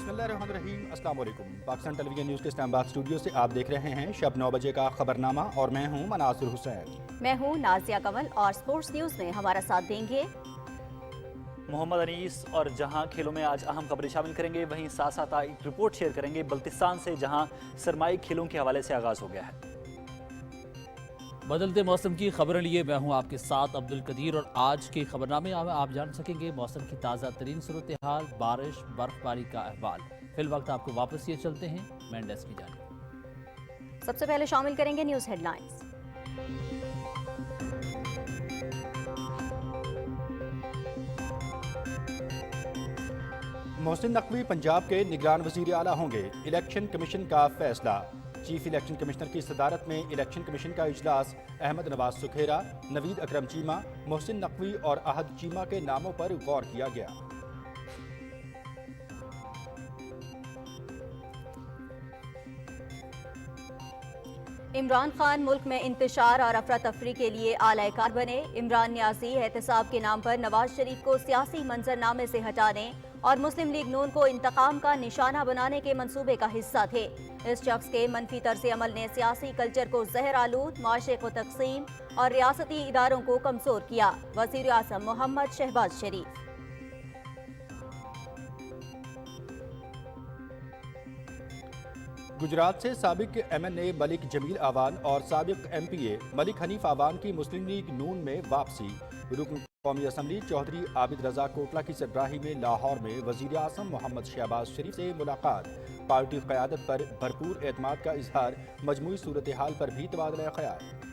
बिस्मिल्लाहिर्रहमानिर्रहीम। अस्सलाम वालेकुम। पाकिस्तान टेलीविजन न्यूज़ के इस्लामाबाद स्टूडियो से आप देख रहे हैं शब 9 बजे का खबरनामा और मैं हूं मनासिर हुसैन। मैं हूं नाजिया कमल और स्पोर्ट्स न्यूज़ में हमारा साथ देंगे मोहम्मद अनीस और जहां खेलों में आज अहम खबरें शामिल करेंगे, वहीं साथ साथ एक रिपोर्ट शेयर करेंगे बल्तिस्तान से, जहां सरमाई खेलों के हवाले से आगाज हो गया है। बदलते मौसम की खबरें लिए मैं हूं आपके साथ अब्दुल कदीर, और आज के खबरनामे में आप जान सकेंगे मौसम की ताज़ा तरीन सूरत हाल, बारिश बर्फबारी का अहवाल। फिल वक्त आपको वापस ये चलते हैं मेन डेस्क की जानिब। सबसे पहले शामिल करेंगे न्यूज़ हेडलाइंस। मोहसिन नकवी पंजाब के निगरान वज़ीर आला होंगे, इलेक्शन कमीशन का फैसला। चीफ इलेक्शन कमिश्नर की सदारत में इलेक्शन कमीशन का इजलास। अहमद नवाज सुखेरा, नवीद अकरम चीमा, मोहसिन नकवी और अहद चीमा के नामों पर गौर किया गया। इमरान खान मुल्क में इंतशार और अफरा तफरी के लिए आलाकार बने। इमरान न्यासी एहतसाब के नाम पर नवाज शरीफ को सियासी मंजरनामे से हटाने और मुस्लिम लीग नून को इंतकाम का निशाना बनाने के मंसूबे का हिस्सा थे। इस शख्स के मनफी तर्ज अमल ने सियासी कल्चर को जहर आलूद, माशरे को तकसीम और रियासती इदारों को कमजोर किया। वज़ीर आज़म मोहम्मद शहबाज शरीफ। गुजरात से साबिक MNA मलिक जमील आवान और साबिक MPA मलिक हनीफ आवान की मुस्लिम लीग नून में वापसी। रुकन कौमी असम्बली चौधरी आबिद रजा कोटला की सरबराही में लाहौर में वज़ीर आज़म मोहम्मद शहबाज शरीफ से मुलाकात। पार्टी क़यादत पर भरपूर एतमाद का इजहार, मजमूई सूरत हाल पर भी तबादला ख्याल।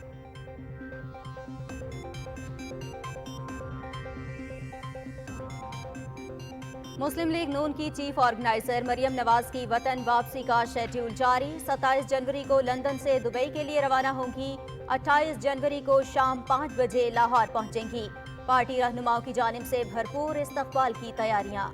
मुस्लिम लीग नून की चीफ ऑर्गेनाइजर मरियम नवाज की वतन वापसी का शेड्यूल जारी। 27 जनवरी को लंदन से दुबई के लिए रवाना होंगी। 28 जनवरी को शाम 5 बजे लाहौर पहुंचेंगी। पार्टी रहनुमाओं की जानिब से भरपूर इस्तकबाल की तैयारियां।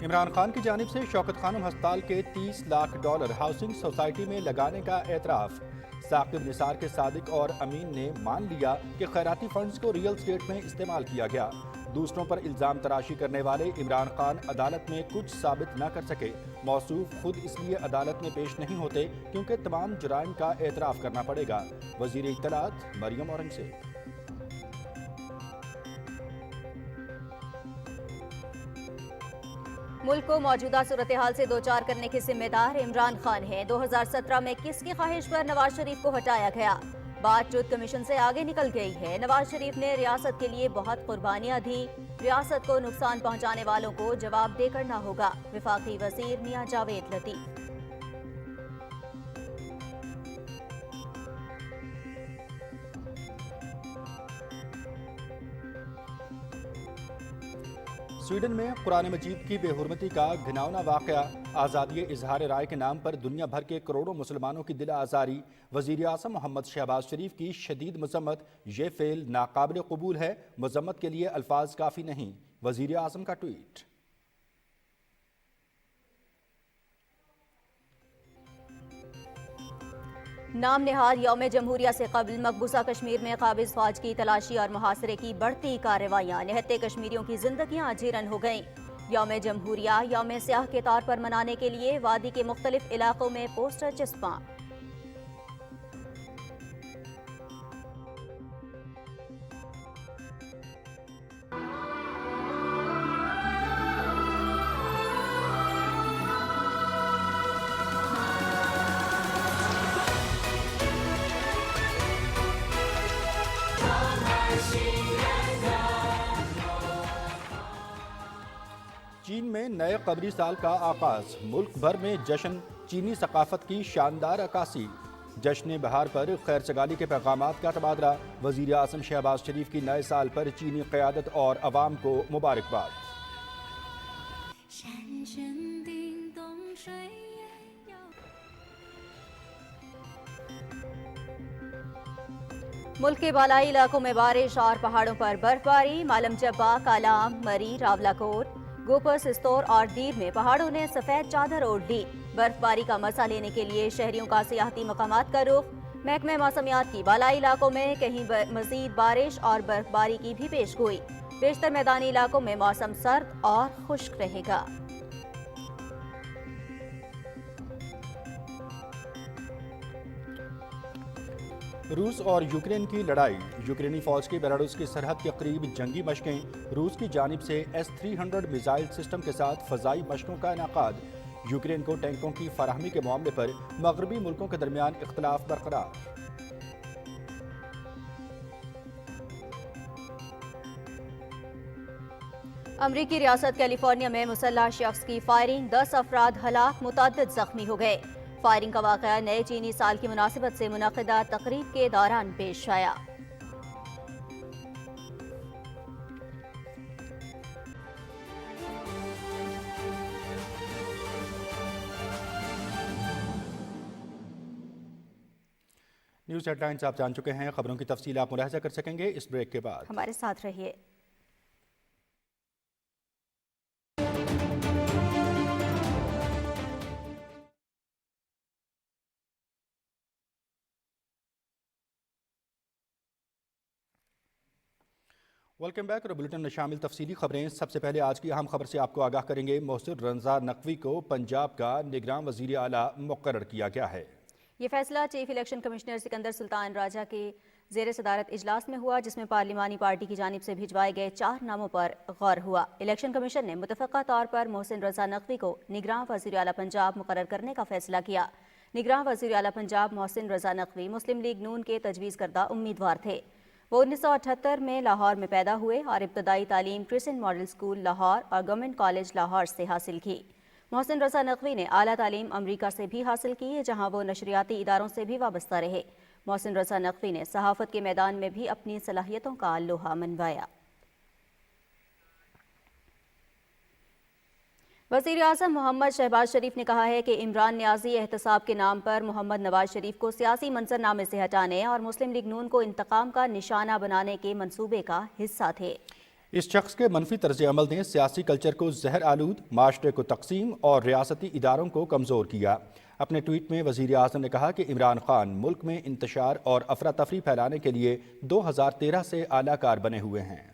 इमरान खान की जानिब से शौकत खानम हस्पताल के $30 लाख हाउसिंग सोसाइटी में लगाने का एतराफ़। साकिब निसार के सादिक और अमीन ने मान लिया कि खैराती फंड्स को रियल स्टेट में इस्तेमाल किया गया। दूसरों पर इल्ज़ाम तराशी करने वाले इमरान खान अदालत में कुछ साबित न कर सके। मौसूफ खुद इसलिए अदालत में पेश नहीं होते क्योंकि तमाम जुराइम का एतराफ़ करना पड़ेगा। वज़ीर इत्तलात मरियम औरंगज़ेब। मुल्क को मौजूदा सूरत हाल से दो चार करने के जिम्मेदार इमरान खान हैं। 2017 में किसकी ख्वाहिश पर नवाज शरीफ को हटाया गया? बात ट्रुथ कमीशन से आगे निकल गई है। नवाज शरीफ ने रियासत के लिए बहुत कुर्बानियां दी। रियासत को नुकसान पहुंचाने वालों को जवाब दे करना होगा। वफाकी वजीर मियां जावेद लतीफ। स्वीडन में कुरान मजीद की बेहुरमती का घिनौना वाक़या। आज़ादी इजहार राय के नाम पर दुनिया भर के करोड़ों मुसलमानों की दिल आज़ारी। वज़ीर आज़म मोहम्मद शहबाज शरीफ की शदीद मज़म्मत। ये फ़ेल नाकाबिल कबूल है, मज़म्मत के लिए अल्फाज काफ़ी नहीं। वज़ीर आज़म का ट्वीट। नाम निहार यौम जमहूरिया से कबल मकबूजा कश्मीर में काबिज फौज की तलाशी और मुहासरे की बढ़ती कार्रवाइयाँ। निहत्ते कश्मीरियों की जिंदगियाँ अजीरन हो गईं। यौम जमहूरिया यौम स्याह के तौर पर मनाने के लिए वादी के मुख्तलिफ इलाकों में पोस्टर चिस्पा। चीन में नए कबरी साल का आगाज। मुल्क भर में जश्न, चीनी सकाफत की शानदार अक्कासी। जश्न बहार पर खैर सगाली के पैगामात का तबादला। वज़ीर आज़म शहबाज शरीफ की नए साल पर चीनी क़यादत और अवाम को मुबारकबाद। मुल्क के बालाई इलाकों में बारिश और पहाड़ों पर बर्फबारी। मालम जब्बा, कालाम, मरी, रावलाकोट, गोपर, सिस्तौर और दीर में पहाड़ों ने सफेद चादर ओढ़ ली। बर्फबारी का मजा लेने के लिए शहरियों का सियाहती मकामात का रुख। महकमे मौसमियात की बालाई इलाकों में कहीं मजीद बारिश और बर्फबारी की भी पेशगोई। बेशतर मैदानी इलाकों में मौसम सर्द और खुश्क रहेगा। रूस और यूक्रेन की लड़ाई। यूक्रेनी फौज की बेलारूस की सरहद के करीब जंगी मशकें। रूस की जानिब से S-300 मिसाइल सिस्टम के साथ फ़ज़ाई मशकों का इनेकाद। यूक्रेन को टैंकों की फराहमी के मामले पर मगरबी मुल्कों के दरमियान इख्तलाफ बरकरार। अमरीकी रियासत कैलिफोर्निया में मुसल्लह शख्स की फायरिंग, 10 अफराद हलाक, मुतअद्दिद जख्मी हो गए। फायरिंग का वाक़या नए चीनी साल की मुनासिबत से मुनक़िदा तकरीब के दौरान पेश आया। न्यूज़ हेडलाइंस आप जान चुके हैं। खबरों की तफसील आप मुलाहिजा कर सकेंगे इस ब्रेक के बाद। हमारे साथ रहिए। Welcome back. और बुलेटिन में शामिल तफसीली खबरें। सबसे पहले आज की अहम खबर से आपको आगाह करेंगे। मोहसिन रज़ा नकवी को पंजाब का निगरान वज़ीर आला मुक़र्रर किया गया है। ये फैसला chief election commissioner Sikandar Sultan Raja के ज़ेर सदारत इजलास में हुआ, जिसमें पार्लिमानी पार्टी की जानिब से भिजवाए गए 4 नामों पर गौर हुआ। इलेक्शन कमीशन ने मुतफ़क़ा तौर पर मोहसिन रज़ा नकवी को निगरान वज़ीर आला पंजाब मुक़र्रर करने का फैसला किया। निगरान वज़ीर आला पंजाब मोहसिन रज़ा नकवी मुस्लिम लीग नून के तजवीज़ करदा उम्मीदवार थे। वो 1978 में लाहौर में पैदा हुए और इब्तदाई तालीम क्रिसेंट मॉडल स्कूल लाहौर और गवर्नमेंट कॉलेज लाहौर से हासिल की। मोहसिन रज़ा नकवी ने आला तालीम अमरीका से भी हासिल की है, जहाँ वो नशरियाती इदारों से भी वाबस्ता रहे। मोहसिन रज़ा नकवी ने सहाफ़त के मैदान में भी अपनी सलाहियतों का लोहा मनवाया। वज़ीर आज़म मोहम्मद शहबाज शरीफ ने कहा है कि इमरान न्याजी एहतसाब के नाम पर मोहम्मद नवाज शरीफ को सियासी मंजरनामे से हटाने और मुस्लिम लीग नून को इंतकाम का निशाना बनाने के मंसूबे का हिस्सा थे। इस शख्स के मनफी तर्ज अमल ने सियासी कल्चर को जहर आलूद, माशरे को तकसीम और रियासती इदारों को कमज़ोर किया। अपने ट्वीट में वज़ीर आज़म ने कहा कि इमरान खान मुल्क में इंतशार और अफरा तफरी फैलाने के लिए 2013 से आलाकार बने हुए हैं।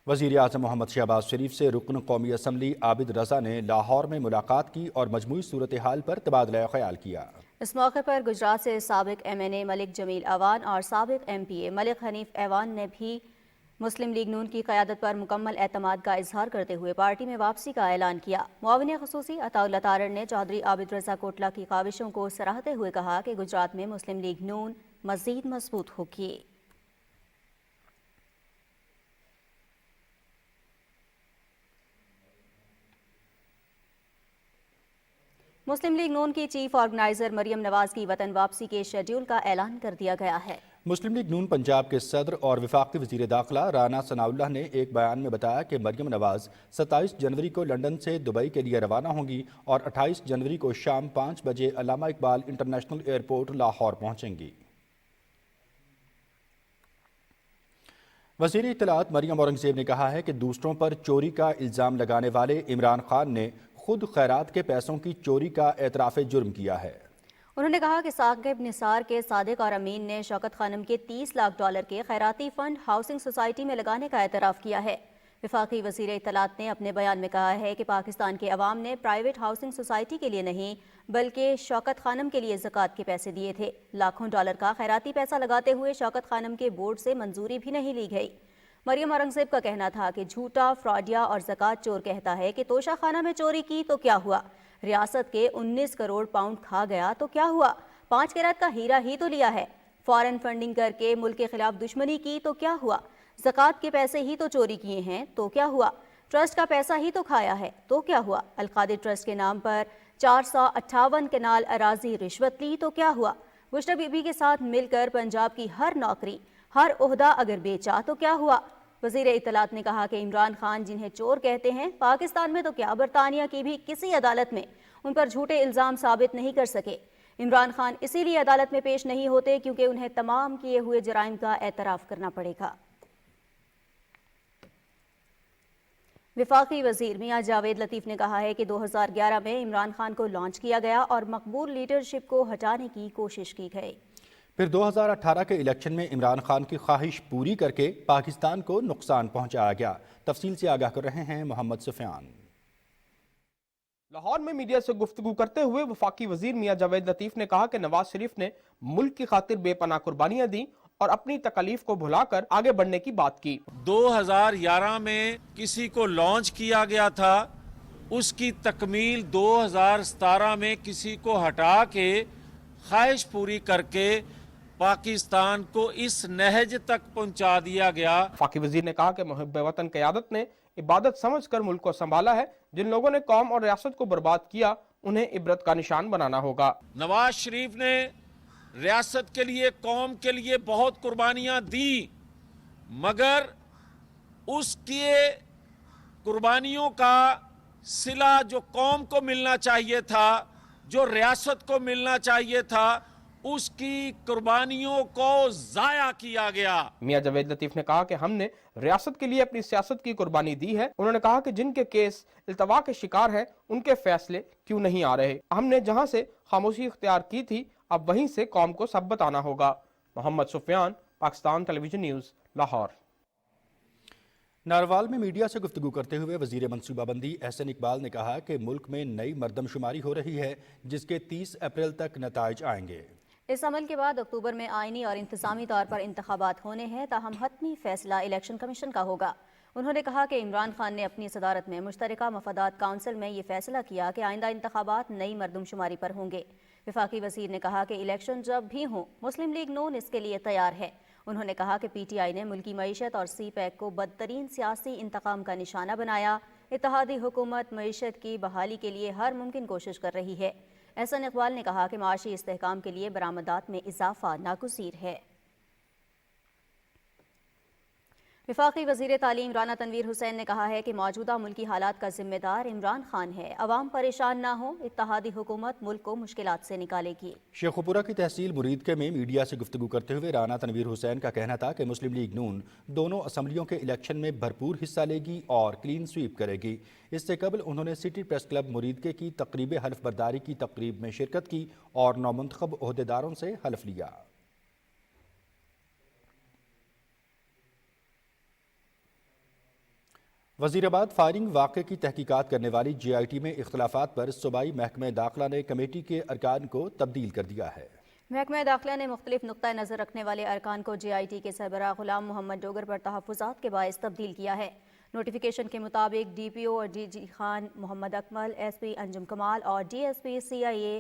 वज़ीर आज़म मोहम्मद शहबाज शरीफ से रुकन कौमी असम्बली आबिद रज़ा ने लाहौर में मुलाकात की और मजमूई सूरत हाल पर तबादला ख्याल किया। इस मौके पर गुजरात से साबिक MNA मलिक जमील अवान और साबिक MPA मलिक हनीफ ऐवान ने भी मुस्लिम लीग नून की क़यादत पर मुकम्मल एतमाद का इजहार करते हुए पार्टी में वापसी का ऐलान किया। मुआविन ख़ुसूसी अताउल्लाह तारड़ ने चौधरी आबिद रज़ा कोटला की काविशों को सराहते हुए कहा कि गुजरात में मुस्लिम लीग नून मज़ीद मजबूत होगी। मुस्लिम लीग नून की चीफ ऑर्गेनाइजर मरियम नवाज की वतन वापसी के शेड्यूल का ऐलान कर दिया गया है। मुस्लिम लीग नून पंजाब के सदर और वफाकी वज़ीर दाखिला राना सनाउल्लाह ने एक बयान में बताया कि मरियम नवाज 27 जनवरी को लंदन से दुबई के लिए रवाना होंगी और 28 जनवरी को शाम 5 बजे अल्लामा इकबाल इंटरनेशनल एयरपोर्ट लाहौर पहुंचेंगी। वज़ीर इत्तलात मरियम औरंगज़ेब ने कहा है कि दूसरों पर चोरी का इल्ज़ाम लगाने वाले इमरान खान ने खुद खैरात के पैसों की चोरी का एतराफ़ जुर्म किया है। उन्होंने कहा कि साकिब निसार के सादिक और अमीन ने शौकत खानम के $30 लाख के खैराती फंड हाउसिंग सोसाइटी में लगाने का एतराफ़ किया है। वफाकी वज़ीर इत्तलात ने अपने बयान में कहा है कि पाकिस्तान के अवाम ने प्राइवेट हाउसिंग सोसाइटी के लिए नहीं बल्कि शौकत खानम के लिए ज़कात के पैसे दिए थे। लाखों डॉलर का खैराती पैसा लगाते हुए शौकत खानम के बोर्ड से मंजूरी भी नहीं ली गई। मरियम औरंगज़ेब का कहना था कि झूठा, फ्रॉडिया और ज़कात चोर कहता है कि तोशा खाना में चोरी की तो क्या हुआ, रियासत के 19 करोड़ पाउंड खा गया तो क्या हुआ, 5 कैरेट का हीरा ही तो लिया है, फॉरेन फंडिंग करके मुल्क के खिलाफ दुश्मनी की तो क्या हुआ, ज़कात के पैसे ही तो चोरी किए हैं तो क्या हुआ, ट्रस्ट का पैसा ही तो खाया है तो क्या हुआ, अलकादिर ट्रस्ट के नाम पर 458 कनाल अराजी रिश्वत ली तो क्या हुआ, बुशरा बीबी के साथ मिलकर पंजाब की हर नौकरी, हर ओहदा अगर बेचा तो क्या हुआ। वज़ीर इत्तलात ने कहा कि इमरान खान जिन्हें चोर कहते हैं, पाकिस्तान में तो क्या बरतानिया की भी किसी अदालत में उन पर झूठे इल्ज़ाम साबित नहीं कर सके। इमरान खान इसीलिए अदालत में पेश नहीं होते क्योंकि उन्हें तमाम किए हुए जराइम का एतराफ़ करना पड़ेगा। वफाकी वजीर मियां जावेद लतीफ ने कहा है कि 2011 में इमरान खान को लॉन्च किया गया और मकबूल लीडरशिप को हटाने की कोशिश की गई। फिर 2018 के इलेक्शन में इमरान खान की ख्वाहिश पूरी करके पाकिस्तान को नुकसान पहुंचाया गया। तफसील से आगाह कर रहे हैं मोहम्मद सुफियान। लाहौर में मीडिया से गुफ्तगू करते हुए वफाकी वजीर मियां जावेद लतीफ ने कहा कि नवाज शरीफ ने मुल्क की खातिर बेपनाह कुर्बानियां दी और अपनी तकलीफ को भुलाकर आगे बढ़ने की बात की। 2011 में किसी को लॉन्च किया गया था, उसकी तकमील 2017 में किसी को हटा के ख्वाहिश पूरी करके पाकिस्तान को इस नहज तक पहुंचा दिया गया। वफाकी वजीर ने कहा कि मुहिब वतन क़यादत ने इबादत समझकर मुल्क को संभाला है। जिन लोगों ने कौम और रियासत को बर्बाद किया उन्हें इबरत का निशान बनाना होगा। नवाज शरीफ ने रियासत के लिए, कौम के लिए बहुत कुर्बानियां दी, मगर उसके कुर्बानियों का सिला जो कौम को मिलना चाहिए था, जो रियासत को मिलना चाहिए था, उसकी कुर्बानियों को जाया किया गया। मियां जावेद लतीफ ने कहा कि हमने रियासत के लिए अपनी सियासत की कुर्बानी दी है। उन्होंने कहा कि जिनके केस इल्तवा के शिकार हैं उनके फैसले क्यों नहीं आ रहे। हमने जहां से खामोशी इख्तियार की थी अब वहीं से कौम को सब बताना होगा। Mohammad Sufiyan, Pakistan television news, Lahore. नारवाल में मीडिया से गुफ्तगू करते हुए वजीर मनसूबाबंदी एहसन इकबाल ने कहा कि मुल्क में नई मरदमशुमारी हो रही है जिसके 30 अप्रैल तक नताइज आएंगे। इस अमल के बाद अक्टूबर में आईनी और इंतजामी तौर पर इंतखाबात होने हैं, ताहम हतमी फैसला इलेक्शन कमीशन का होगा। उन्होंने कहा कि इमरान खान ने अपनी सदारत में मुश्तरका मफादात काउंसिल में ये फैसला किया कि आइंदा इंतखाबात नई मरदमशुमारी पर होंगे। वफाकी वजीर ने कहा कि इलेक्शन जब भी हों मुस्लिम लीग नून इसके लिए तैयार है। उन्होंने कहा कि PTI ने मुल्की मईशत और CPAC को बदतरीन सियासी इंतकाम का निशाना बनाया। इत्तेहादी हुकूमत मईशत की बहाली के लिए हर मुमकिन कोशिश कर रही है। एहसन इकबाल ने कहा कि माशी इस्तेहकाम के लिए बरामदात में इजाफा नागुज़ीर है। वफाकी वज़ीर तालीम राना तनवीर हुसैन ने कहा है कि मौजूदा मुल्की हालात का जिम्मेदार इमरान खान है। अवाम परेशान ना हो, इत्तेहादी हुकूमत मुल्क को मुश्किलात से निकालेगी। शेखुपुरा की तहसील मुरीदके में मीडिया से गुफ्तगू करते हुए राना तनवीर हुसैन का कहना था कि मुस्लिम लीग नून दोनों असम्बलियों के इलेक्शन में भरपूर हिस्सा लेगी और क्लीन स्वीप करेगी। इससे कबल उन्होंने सिटी प्रेस क्लब मुरीदके की तकरीब हल्फ बर्दारी की तकरीब में शिरकत की और नौमुंतखब ओहदेदारों से हल्फ लिया। वज़ीराबाद फायरिंग वाक़े की तहकीकात करने वाली JIT में इख्तलाफात पर सूबाई महकमे दाखिला ने कमेटी के अरकान को तब्दील कर दिया है। महकमे दाखिला ने मुख्तलिफ नुक्ता नज़र रखने वाले अरकान को JIT के सरबराह गुलाम मोहम्मद डोगर पर तहफ़्फ़ुज़ात के बायस तब्दील किया है। नोटिफिकेशन के मुताबिक DPO और DG खान मोहम्मद अकमल, SP अंजुम कमाल और DSP CIA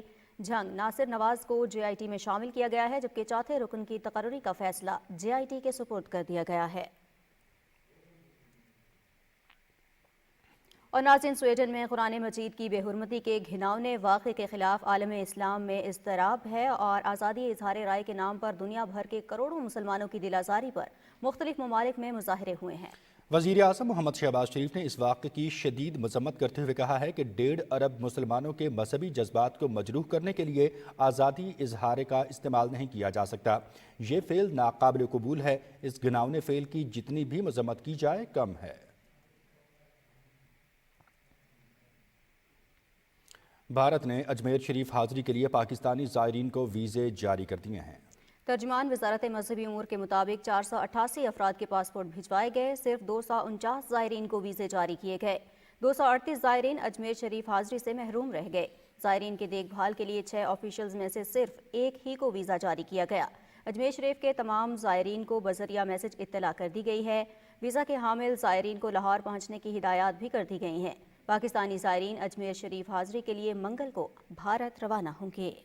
जंग नासिर नवाज को JIT में शामिल किया गया है, जबकि चौथे रुकन की तकर्री का फैसला JIT के सुपुर्द कर दिया गया है। और नाज़रीन, स्वीडन में कुरान मजीद की बेहुरमती के घिनौने वाक़े के खिलाफ आलम इस्लाम में इज़्तिराब है और आज़ादी इज़हार राय के नाम पर दुनिया भर के करोड़ों मुसलमानों की दिल आज़ारी पर मुख्तलिफ ममालिक में मुज़ाहरे हुए हैं। वज़ीर आज़म मोहम्मद शहबाज शरीफ ने इस वाक़े की शदीद मज़म्मत करते हुए कहा है कि 1.5 अरब मुसलमानों के मजहबी जज्बात को मजरूह करने के लिए आज़ादी इजहार का इस्तेमाल नहीं किया जा सकता। ये फ़ेल नाकाबिल कबूल है। इस घिनौने फ़ेल की जितनी भी मज़म्मत की जाए कम है। भारत ने अजमेर शरीफ हाज़री के लिए पाकिस्तानी ज़ायरीन को वीज़े जारी कर दिए हैं। तर्जुमान वज़ारत मज़हबी उमूर के मुताबिक 488 अफराद के पासपोर्ट भिजवाए गए। सिर्फ 249 ज़ायरीन को वीज़े जारी किए गए। 238 ज़ायरीन अजमेर शरीफ हाज़री से महरूम रह गए। ज़ायरीन की देखभाल के लिए 6 ऑफिशियल्स में से सिर्फ एक ही को वीज़ा जारी किया गया। अजमेर शरीफ के तमाम ज़ायरीन को बज़रिया मैसेज इत्तला कर दी गई है। वीज़ा के हामिल ज़ायरीन को लाहौर पहुँचने की हिदायत भी कर दी गई हैं। पाकिस्तानी ज़ायरीन अजमेर शरीफ हाज़री के लिए मंगल को भारत रवाना होंगे।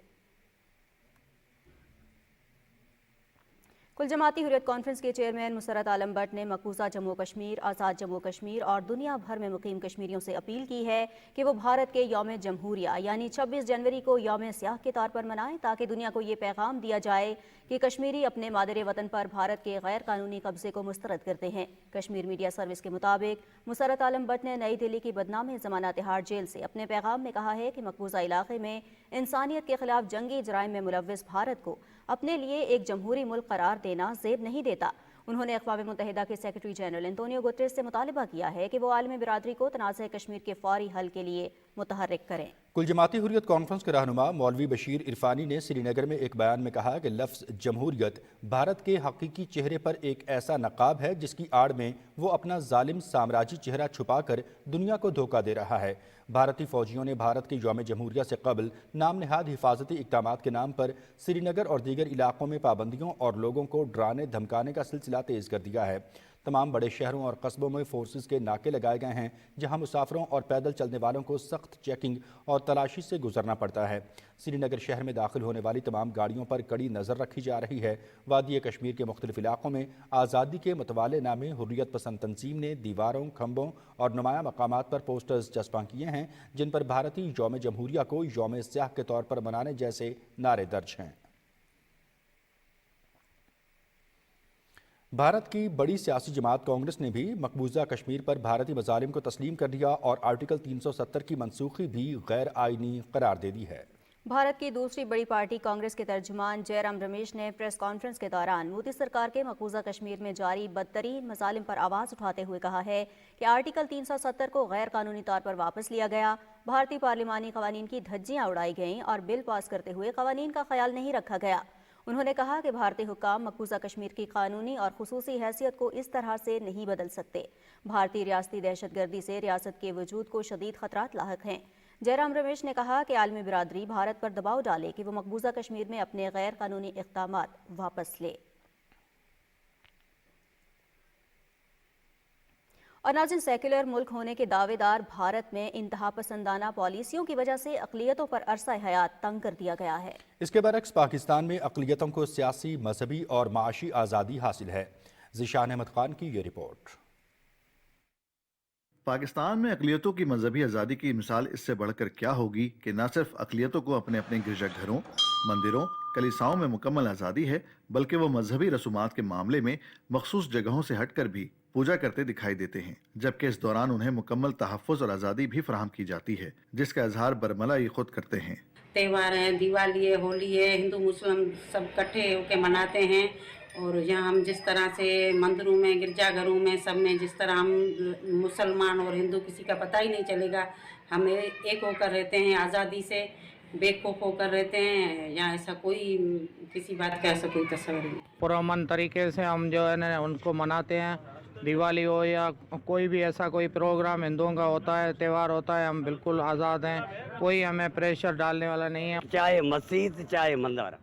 कुल जमाती हुर्रियत कॉन्फ्रेंस के चेयरमैन मुसर्रत आलम भट्ट ने मकबूजा जम्मू कश्मीर, आज़ाद जम्मू कश्मीर और दुनिया भर में मुकीम कश्मीरियों से अपील की है कि वो भारत के यौम जमहूरिया यानी 26 जनवरी को यौम सियाह के तौर पर मनाएं, ताकि दुनिया को ये पैगाम दिया जाए कि कश्मीरी अपने मादरे वतन पर भारत के गैर कानूनी कब्जे को मुस्तरद करते हैं। कश्मीर मीडिया सर्विस के मुताबिक मुसर्रत आलम भट्ट ने नई दिल्ली की बदनाम ज़मानत हार जेल से अपने पैगाम में कहा है कि मकबूजा इलाके में इंसानियत के खिलाफ जंगी जराइम में मुलव्वस भारत को अपने लिए एक जमहूरी मुल्क करार देना ज़ेब नहीं देता। انہوں نے اقوام متحدہ کے سیکرٹری جنرل انطونیو گوتریس سے مطالبہ کیا ہے کہ وہ عالمی برادری کو تنازع کشمیر کے فوری حل کے لیے متحرک کریں۔ کل جماعتی حریت کانفرنس کے رہنما مولوی بشیر عرفانی نے سری نگر میں ایک بیان میں کہا کہ لفظ جمہوریت بھارت کے حقیقی چہرے پر ایک ایسا نقاب ہے جس کی آڑ میں وہ اپنا ظالم سامراجی چہرہ چھپا کر دنیا کو دھوکہ دے رہا ہے۔ بھارتی فوجیوں نے بھارت کے یوم جمہوریہ سے قبل نام نہاد حفاظتی اقدامات کے نام پر سری نگر اور دیگر علاقوں میں پابندیوں اور لوگوں کو ڈرانے دھمکانے کا سلسلہ تیز کر دیا ہے۔ تمام بڑے شہروں اور قصبوں میں فورسز کے ناکے لگائے گئے ہیں جہاں مسافروں اور پیدل چلنے والوں کو سخت چیکنگ اور تلاشی سے گزرنا پڑتا ہے۔ سری نگر شہر میں داخل ہونے والی تمام گاڑیوں پر کڑی نظر رکھی جا رہی ہے۔ وادی کشمیر کے مختلف علاقوں میں آزادی کے متوالے نامے حریت پسند تنظیم نے دیواروں، کھمبوں اور نمایاں مقامات پر پوسٹرز چسپاں کیے ہیں جن پر بھارتی یوم جمہوریہ کو یوم سیاہ کے طور پر منانے جیسے نعرے درج ہیں۔ بھارت کی بڑی سیاسی جماعت کانگریس نے بھی مقبوضہ کشمیر پر بھارتی مظالم کو تسلیم کر دیا اور آرٹیکل 370 کی منسوخی بھی غیر آئینی قرار دے دی ہے۔ بھارت کی دوسری بڑی پارٹی کانگریس کے ترجمان جے رام رمیش نے پریس کانفرنس کے دوران مودی سرکار کے مقبوضہ کشمیر میں جاری بدترین مظالم پر آواز اٹھاتے ہوئے کہا ہے کہ آرٹیکل 370 کو غیر قانونی طور پر واپس لیا گیا، بھارتی پارلیمانی قوانین کی دھجیاں اڑائی گئیں اور بل پاس کرتے ہوئے قوانین کا خیال نہیں رکھا گیا۔ انہوں نے کہا کہ بھارتی حکام مقبوضہ کشمیر کی قانونی اور خصوصی حیثیت کو اس طرح سے نہیں بدل سکتے۔ بھارتی ریاستی دہشت گردی سے ریاست کے وجود کو شدید خطرات لاحق ہیں۔ جے رام رمیش نے کہا کہ عالمی برادری بھارت پر دباؤ ڈالے کہ وہ مقبوضہ کشمیر میں اپنے غیر قانونی اقدامات واپس لے۔ اور ناظرین، سیکولر ملک ہونے کے دعوے دار بھارت میں انتہا پسندانہ پالیسیوں کی وجہ سے اقلیتوں پر عرصہ حیات تنگ کر دیا گیا ہے۔ اس کے برعکس پاکستان میں اقلیتوں کو سیاسی، مذہبی اور معاشی آزادی حاصل ہے۔ ذیشان احمد خان کی یہ رپورٹ۔ پاکستان میں اقلیتوں کی مذہبی آزادی کی مثال اس سے بڑھ کر کیا ہوگی کہ نہ صرف اقلیتوں کو اپنے اپنے گرجا گھروں، مندروں، کلیساؤں میں مکمل آزادی ہے، بلکہ وہ مذہبی رسومات کے معاملے میں مخصوص جگہوں سے ہٹ کر بھی پوجا کرتے دکھائی دیتے ہیں، جبکہ اس دوران انہیں مکمل تحفظ اور آزادی بھی فراہم کی جاتی ہے، جس کا اظہار برملا یہ خود کرتے ہیں۔ تہوار ہیں، دیوالی ہے، ہولی ہے، ہندو مسلم سب اکٹھے ہو کے مناتے ہیں، اور یہاں ہم جس طرح سے مندروں میں، گرجا گھروں میں، سب میں جس طرح ہم مسلمان اور ہندو کسی کا پتہ ہی نہیں چلے گا، ہم ایک ہو کر رہتے ہیں، آزادی سے بے خوف ہو کر رہتے ہیں، یہاں ایسا کوئی کسی بات کا ایسا کوئی تصور نہیں۔ پرامن طریقے سے ہم جو ہے نا ان کو مناتے ہیں، دیوالی ہو یا کوئی بھی ایسا کوئی پروگرام ہندوؤں کا ہوتا ہے، تہوار ہوتا ہے، ہم بالکل آزاد ہیں، کوئی ہمیں پریشر ڈالنے والا نہیں ہے۔ چاہے مسجد چاہے مندر،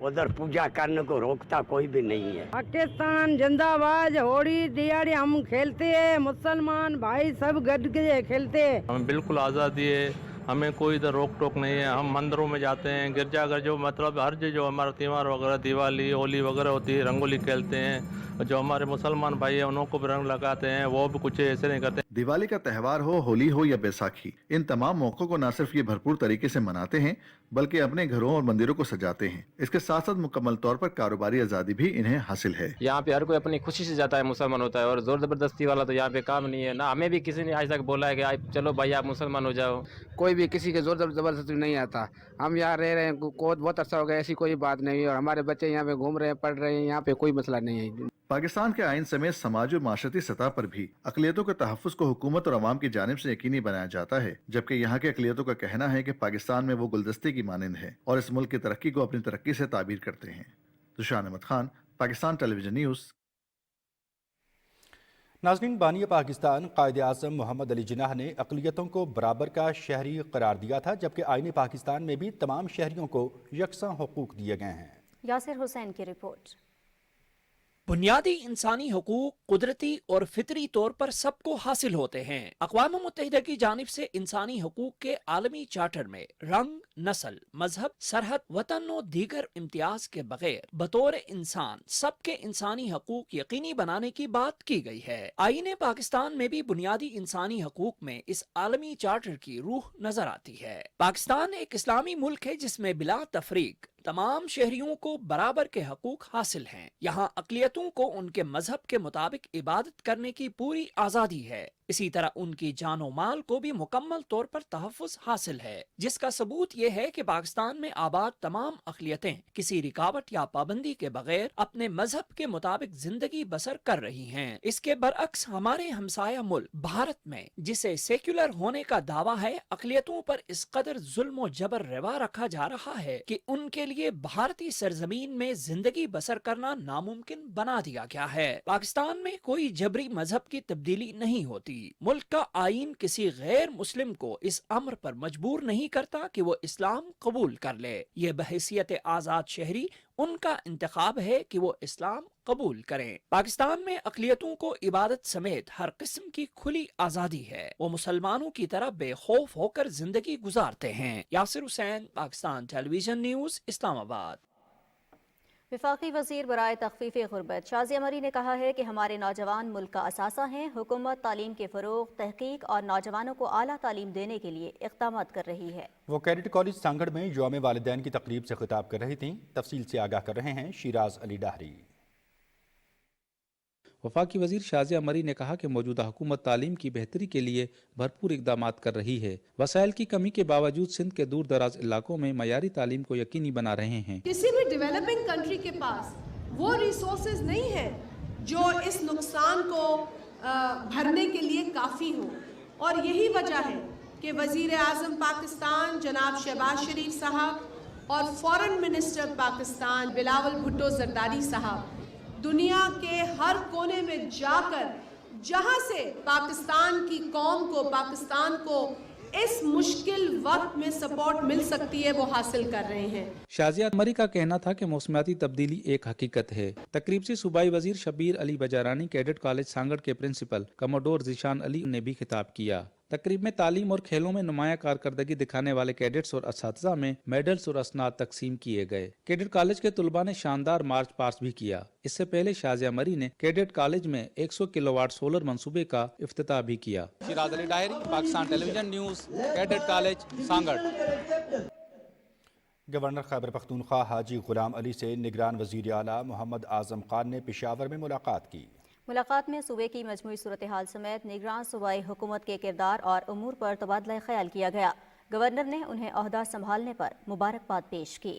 ادھر پوجا کرنے کو روکتا کوئی بھی نہیں ہے۔ پاکستان زندہ باد، ہولی دیوالی ہم کھیلتے ہیں، مسلمان بھائی سب گڈ کے کھیلتے ہیں۔ ہمیں بالکل آزادی ہے، ہمیں کوئی ادھر روک ٹوک نہیں ہے، ہم مندروں میں جاتے ہیں، گرجا گھر جو مطلب ہر جو ہمارا تہوار وغیرہ دیوالی ہولی وغیرہ ہوتی ہے، رنگولی کھیلتے ہیں، جو ہمارے مسلمان بھائی ہیں انہوں کو بھی رنگ لگاتے ہیں، وہ بھی کچھ ایسے نہیں کرتے۔ دیوالی کا تہوار ہو، ہولی ہو یا بیساکھی، ان تمام موقعوں کو نہ صرف یہ بھرپور طریقے سے مناتے ہیں بلکہ اپنے گھروں اور مندروں کو سجاتے ہیں۔ اس کے ساتھ ساتھ مکمل طور پر کاروباری آزادی بھی انہیں حاصل ہے۔ یہاں پہ ہر کوئی اپنی خوشی سے جاتا ہے، مسلمان ہوتا ہے، اور زور زبردستی والا تو یہاں پہ کام نہیں ہے، نہ ہمیں بھی کسی نے آج تک بولا ہے کہ چلو بھائی آپ مسلمان ہو جاؤ۔ کوئی بھی کسی کے زور زبردستی نہیں آتا، ہم یہاں رہ رہے ہیں بہت عرصہ ہو گیا، ایسی کوئی بات نہیں ہے، اور ہمارے بچے یہاں پہ گھوم رہے ہیں، پڑھ رہے ہیں، یہاں پہ کوئی مسئلہ نہیں ہے۔ پاکستان کے آئین سمیت سماجی و معاشرتی سطح پر بھی اقلیتوں کے تحفظ کو حکومت اور عوام کی جانب سے یقینی بنایا جاتا ہے، جبکہ یہاں کے اقلیتوں کا کہنا ہے کہ پاکستان میں وہ گلدستے کی مانند ہے اور اس ملک کی ترقی کو اپنی ترقی سے تعبیر کرتے ہیں۔ ذیشان احمد خان، پاکستان ٹیلی ویژن نیوز۔ ناظرین، بانی پاکستان قائد اعظم محمد علی جناح نے اقلیتوں کو برابر کا شہری قرار دیا تھا، جبکہ آئین پاکستان میں بھی تمام شہریوں کو یکساں حقوق دیے گئے ہیں۔ یاسر حسین کی رپورٹ۔ بنیادی انسانی حقوق قدرتی اور فطری طور پر سب کو حاصل ہوتے ہیں۔ اقوام متحدہ کی جانب سے انسانی حقوق کے عالمی چارٹر میں رنگ، نسل، مذہب، سرحد، وطن و دیگر امتیاز کے بغیر بطور انسان سب کے انسانی حقوق یقینی بنانے کی بات کی گئی ہے۔ آئین پاکستان میں بھی بنیادی انسانی حقوق میں اس عالمی چارٹر کی روح نظر آتی ہے۔ پاکستان ایک اسلامی ملک ہے جس میں بلا تفریق تمام شہریوں کو برابر کے حقوق حاصل ہیں۔ یہاں اقلیتوں کو ان کے مذہب کے مطابق عبادت کرنے کی پوری آزادی ہے۔ इसी तरह उनकी जानो माल को भी मुकम्मल तौर पर तहफ़्फ़ुज़ हासिल है, जिसका सबूत ये है कि पाकिस्तान में आबाद तमाम अक़लियतें किसी रुकावट या पाबंदी के बगैर अपने मजहब के मुताबिक जिंदगी बसर कर रही हैं। इसके बरअक्स हमारे हमसाया मुल्क भारत में, जिसे सेक्युलर होने का दावा है, अक़लियतों पर इस कदर जुल्म और जबर रवा रखा जा रहा है कि उनके लिए भारतीय सरजमीन में जिंदगी बसर करना नामुमकिन बना दिया गया है। पाकिस्तान में कोई जबरी मजहब की तब्दीली नहीं होती। मुल्क का आईन किसी गैर मुस्लिम को इस अम्र पर मजबूर नहीं करता कि वो इस्लाम कबूल कर ले। ये बहैसियत आज़ाद शहरी उनका इंतखाब है कि वो इस्लाम कबूल करें। पाकिस्तान में अक़लियतों को इबादत समेत हर किस्म की खुली आज़ादी है। वो मुसलमानों की तरह बेखौफ होकर जिंदगी गुजारते हैं। Yasir Hussain, Pakistan television news, Islamabad. वफाकी वज़ीर बराए तख़फ़ीफ़ ग़ुरबत शाज़िया मरी ने कहा है कि हमारे नौजवान मुल्क का असासा हैं। हुकूमत तालीम के फ़रोग़, तहक़ीक़ और नौजवानों को आला तालीम देने के लिए इक़दामात कर रही है। वो कैडेट कॉलेज सांगड़ में यौम वालिदैन की तक़रीब से खिताब कर रही थीं। तफसील से आगाह कर रहे हैं शिराज अली डाहरी। वफाकी वज़ीर शाज़िया मरी ने कहा कि मौजूदा हुकूमत तालीम की बेहतरी के लिए भरपूर इक़दामात कर रही है। वसाइल की कमी के बावजूद सिंध के दूर दराज इलाकों में मयारी तालीम को यकीनी बना रहे हैं। किसी भी डेवलपिंग कंट्री के पास वो रिसोर्सेज नहीं है जो इस नुकसान को भरने के लिए काफ़ी हो, और यही वजह है कि वज़ीर आज़म पाकिस्तान जनाब शहबाज शरीफ साहब और फॉरेन मिनिस्टर पाकिस्तान बिलावल भुट्टो जरदारी साहब दुनिया के हर कोने में जाकर जहां से पाकिस्तान की कौम को, पाकिस्तान को इस मुश्किल वक्त में सपोर्ट मिल सकती है, वो हासिल कर रहे हैं। शाज़िया मरी का कहना था कि मौसमियाती तब्दीली एक हकीकत है। तकरीब से सूबाई वजीर शबीर अली बजारानी, कैडेट कॉलेज सांगड़ के प्रिंसिपल कमोडोर ज़ीशान अली ने भी खिताब किया। तकरीब में तालीम और खेलों में नुमाया कारकर्दगी दिखाने वाले कैडेट्स और असातिज़ा में मेडल्स और असनाद तकसीम किए गए। कैडेट कॉलेज के तुलबा ने शानदार मार्च पास्ट भी किया। इससे पहले शाज़िया मरी ने कैडेट कॉलेज में 100 किलोवाट सोलर मंसूबे का इफ्तिताह भी किया। शिराज अली डायरी, Pakistan television news, cadet college Sanghar. Governor Khyber Pakhtunkhwa Haji Ghulam Ali से निगरान वज़ीर आला मोहम्मद आज़म खान ने पेशावर में मुलाकात की। मुलाकात में सूबे की मजमूई सूरत हाल समेत निगरान सूबाई हुकूमत के किरदार और उमूर पर तबादला ख्याल किया गया। गवर्नर ने उन्हें ओहदा संभालने पर मुबारकबाद पेश की।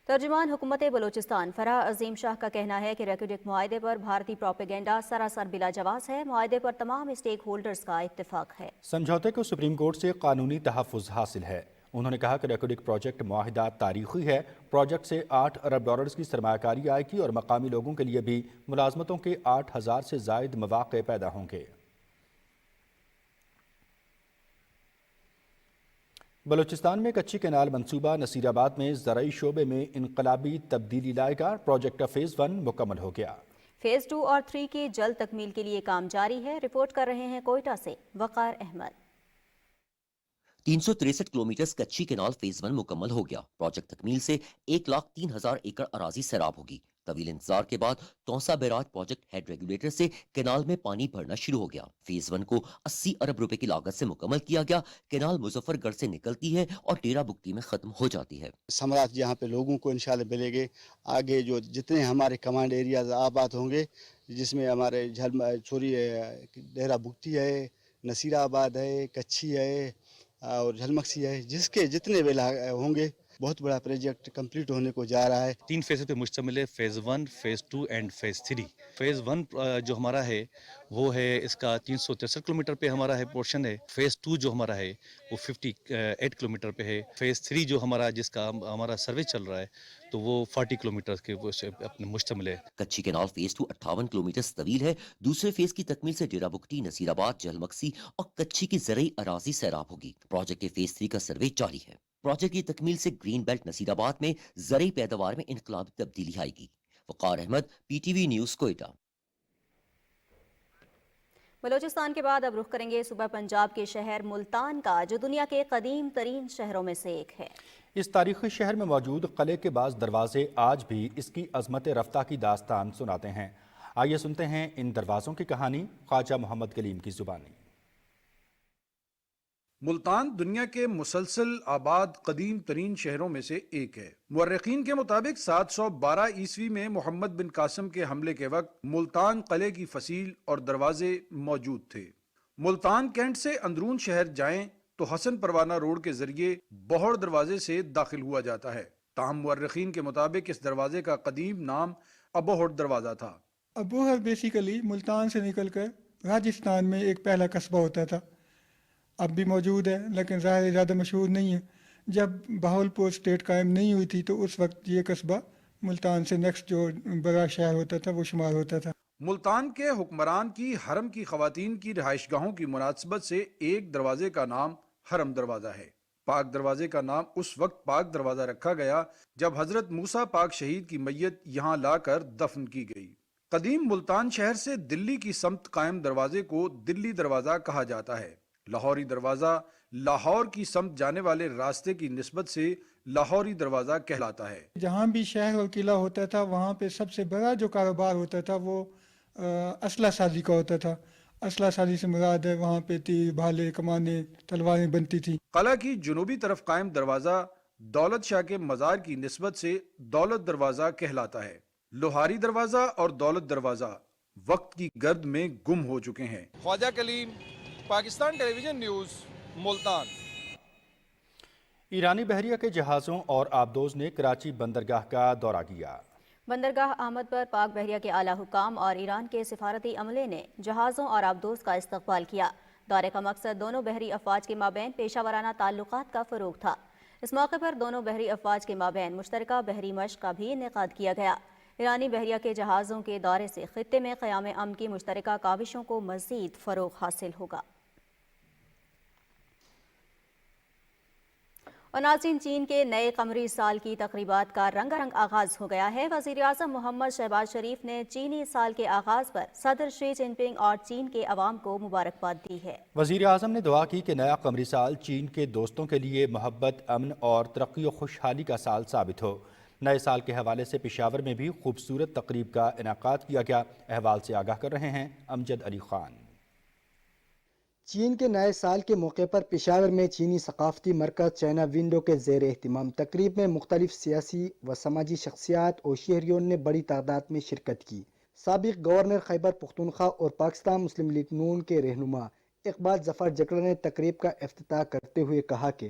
तर्जुमान हुकूमत बलूचिस्तान फराह अजीम शाह का कहना है कि रेकुडिक मुआहदे पर भारतीय प्रोपेगेंडा सरासर बिला जवाज़ है। मुआहदे पर तमाम स्टेक होल्डर्स का इत्तेफाक है। समझौते को सुप्रीम कोर्ट से कानूनी तहफ़्फ़ुज़ हासिल है। उन्होंने कहा कि रेकुडिक प्रोजेक्ट मुआहिदा तारीखी है। प्रोजेक्ट से $8 अरब की सरमायाकारी आएगी और मकामी लोगों के लिए भी मुलाजमतों के 8,000 से ज़ायद मौक़े पैदा होंगे। बलूचिस्तान में कच्ची कैनाल मंसूबा नसीराबाद में ज़राई शोबे में इनकलाबी तब्दीली लाएगा। प्रोजेक्ट का फ़ेज़ 1 मुकम्मल हो गया। फ़ेज़ 2 और 3 की जल्द तकमील के लिए काम जारी है। रिपोर्ट कर रहे हैं कोयटा से वक़ार अहमद। 363 किलोमीटर कच्ची कैनाल फेज 1 मुकम्मल हो गया। प्रोजेक्ट तकमील से 1,03,000 एकड़ अराजी सैराब होगी। तवील इंतजार के बाद Taunsa barrage project head regulator से कैनाल में पानी भरना शुरू हो गया। फेज 1 को 80 अरब रुपए की लागत से मुकम्मल किया गया। कैनाल मुजफ्फरगढ़ से निकलती है और डेरा बुगटी में खत्म हो जाती है। समरात यहाँ पे लोगों को इंशाल्लाह मिलेंगे। आगे जो जितने हमारे कमांड एरियाज आबाद होंगे, जिसमें हमारे छोरी डेरा बुगटी है, नसीराबाद है, कच्छी है और झलमक्सी है, जिसके जितने बेला होंगे बहुत बड़ा प्रोजेक्ट कंप्लीट होने को जा रहा है। 3 फेज पे मुश्तमिल है, phase 1, phase 2 and phase 3। Phase 1 जो हमारा है वो है इसका 363 किलोमीटर पे हमारा है पोर्शन है। फेज 2 जो हमारा है वो 58 किलोमीटर पे है। फेज 3 जो हमारा जिसका हमारा सर्वे चल रहा है तो वो 40 किलोमीटर के अपने मुश्तमिल है। कच्ची कैनाल फेज 2 58 किलोमीटर तवील है। दूसरे फेज की तकमील से डेरा बुगटी, नसीराबाद, झलमक्सी और कच्ची की ज़रई अराजी सैराब होगी। प्रोजेक्ट के फेज 3 का सर्वे जारी है। प्रोजेक्ट की तकमील से ग्रीन बेल्ट नसीराबाद में ज़रई पैदावार में इनकलाबी तब्दीली आएगी। वक़ार अहमद, PTV न्यूज़, कोयटा। बलूचिस्तान के बाद अब रुख करेंगे सूबा पंजाब के शहर मुल्तान का, जो दुनिया के कदीम तरीन शहरों में से एक है। इस तारीखी शहर में मौजूद किले के बाज़ दरवाजे आज भी इसकी अज़मत रफ्ता की दास्तान सुनाते हैं। आइए सुनते हैं इन दरवाज़ों की कहानी ख्वाजा मोहम्मद कलीम की ज़ुबानी। ملتان دنیا کے مسلسل آباد قدیم ترین شہروں میں سے ایک ہے۔ مورخین کے مطابق 712 عیسوی میں محمد بن قاسم کے حملے کے وقت ملتان قلعے کی فصیل اور دروازے موجود تھے۔ ملتان کینٹ سے اندرون شہر جائیں تو حسن پروانہ روڈ کے ذریعے بہڑ دروازے سے داخل ہوا جاتا ہے۔ تاہم مورخین کے مطابق اس دروازے کا قدیم نام ابوہر دروازہ تھا۔ ابوہر بیسیکلی ملتان سے نکل کر راجستھان میں ایک پہلا قصبہ ہوتا تھا، اب بھی موجود ہے لیکن ظاہر زیادہ مشہور نہیں ہے۔ جب بہاولپور اسٹیٹ قائم نہیں ہوئی تھی تو اس وقت یہ قصبہ ملتان سے نیکسٹ جو بڑا شہر ہوتا تھا وہ شمار ہوتا تھا۔ ملتان کے حکمران کی حرم کی خواتین کی رہائش گاہوں کی مناسبت سے ایک دروازے کا نام حرم دروازہ ہے۔ پاک دروازے کا نام اس وقت پاک دروازہ رکھا گیا جب حضرت موسیٰ پاک شہید کی میت یہاں لا کر دفن کی گئی۔ قدیم ملتان شہر سے دلی کی سمت قائم دروازے کو دلی دروازہ کہا جاتا ہے۔ لاہوری دروازہ لاہور کی سمت جانے والے راستے کی نسبت سے لاہوری دروازہ کہلاتا ہے۔ جہاں بھی شہر اور قلعہ ہوتا تھا وہاں پہ سب سے بڑا جو کاروبار ہوتا تھا وہ اسلحہ سازی کا ہوتا تھا۔ اسلحہ سازی سے مراد ہے وہاں پہ تیر، بھالے، کمانیں، تلواریں بنتی تھی۔ قلعہ کی جنوبی طرف قائم دروازہ دولت شاہ کے مزار کی نسبت سے دولت دروازہ کہلاتا ہے۔ لوہاری دروازہ اور دولت دروازہ وقت کی گرد میں گم ہو چکے ہیں۔ خواجہ کلیم، پاکستان ٹیلی ویژن نیوز، ملتان۔ ایرانی بحریہ کے جہازوں اور آبدوز نے کراچی بندرگاہ کا دورہ کیا۔ بندرگاہ احمد پر پاک بحریہ کے اعلیٰ حکام اور ایران کے سفارتی عملے نے جہازوں اور آبدوز کا استقبال کیا۔ دورے کا مقصد دونوں بحری افواج کے مابین پیشہ ورانہ تعلقات کا فروغ تھا۔ اس موقع پر دونوں بحری افواج کے مابین مشترکہ بحری مشق کا بھی انعقاد کیا گیا۔ ایرانی بحریہ کے جہازوں کے دورے سے خطے میں قیام امن کی مشترکہ کاوشوں کو مزید فروغ حاصل ہوگا۔ اور ناظرین، چین کے نئے قمری سال کی تقریبات کا رنگا رنگ آغاز ہو گیا ہے۔ وزیر اعظم محمد شہباز شریف نے چینی سال کے آغاز پر صدر شی جن پنگ اور چین کے عوام کو مبارکباد دی ہے۔ وزیر اعظم نے دعا کی کہ نیا قمری سال چین کے دوستوں کے لیے محبت، امن اور ترقی و خوشحالی کا سال ثابت ہو۔ نئے سال کے حوالے سے پشاور میں بھی خوبصورت تقریب کا انعقاد کیا گیا۔ احوال سے آگاہ کر رہے ہیں امجد علی خان۔ چین کے نئے سال کے موقع پر پشاور میں چینی ثقافتی مرکز چائنا ونڈو کے زیر اہتمام تقریب میں مختلف سیاسی و سماجی شخصیات اور شہریوں نے بڑی تعداد میں شرکت کی۔ سابق گورنر خیبر پختونخوا اور پاکستان مسلم لیگ نون کے رہنما اقبال ظفر جکڑا نے تقریب کا افتتاح کرتے ہوئے کہا کہ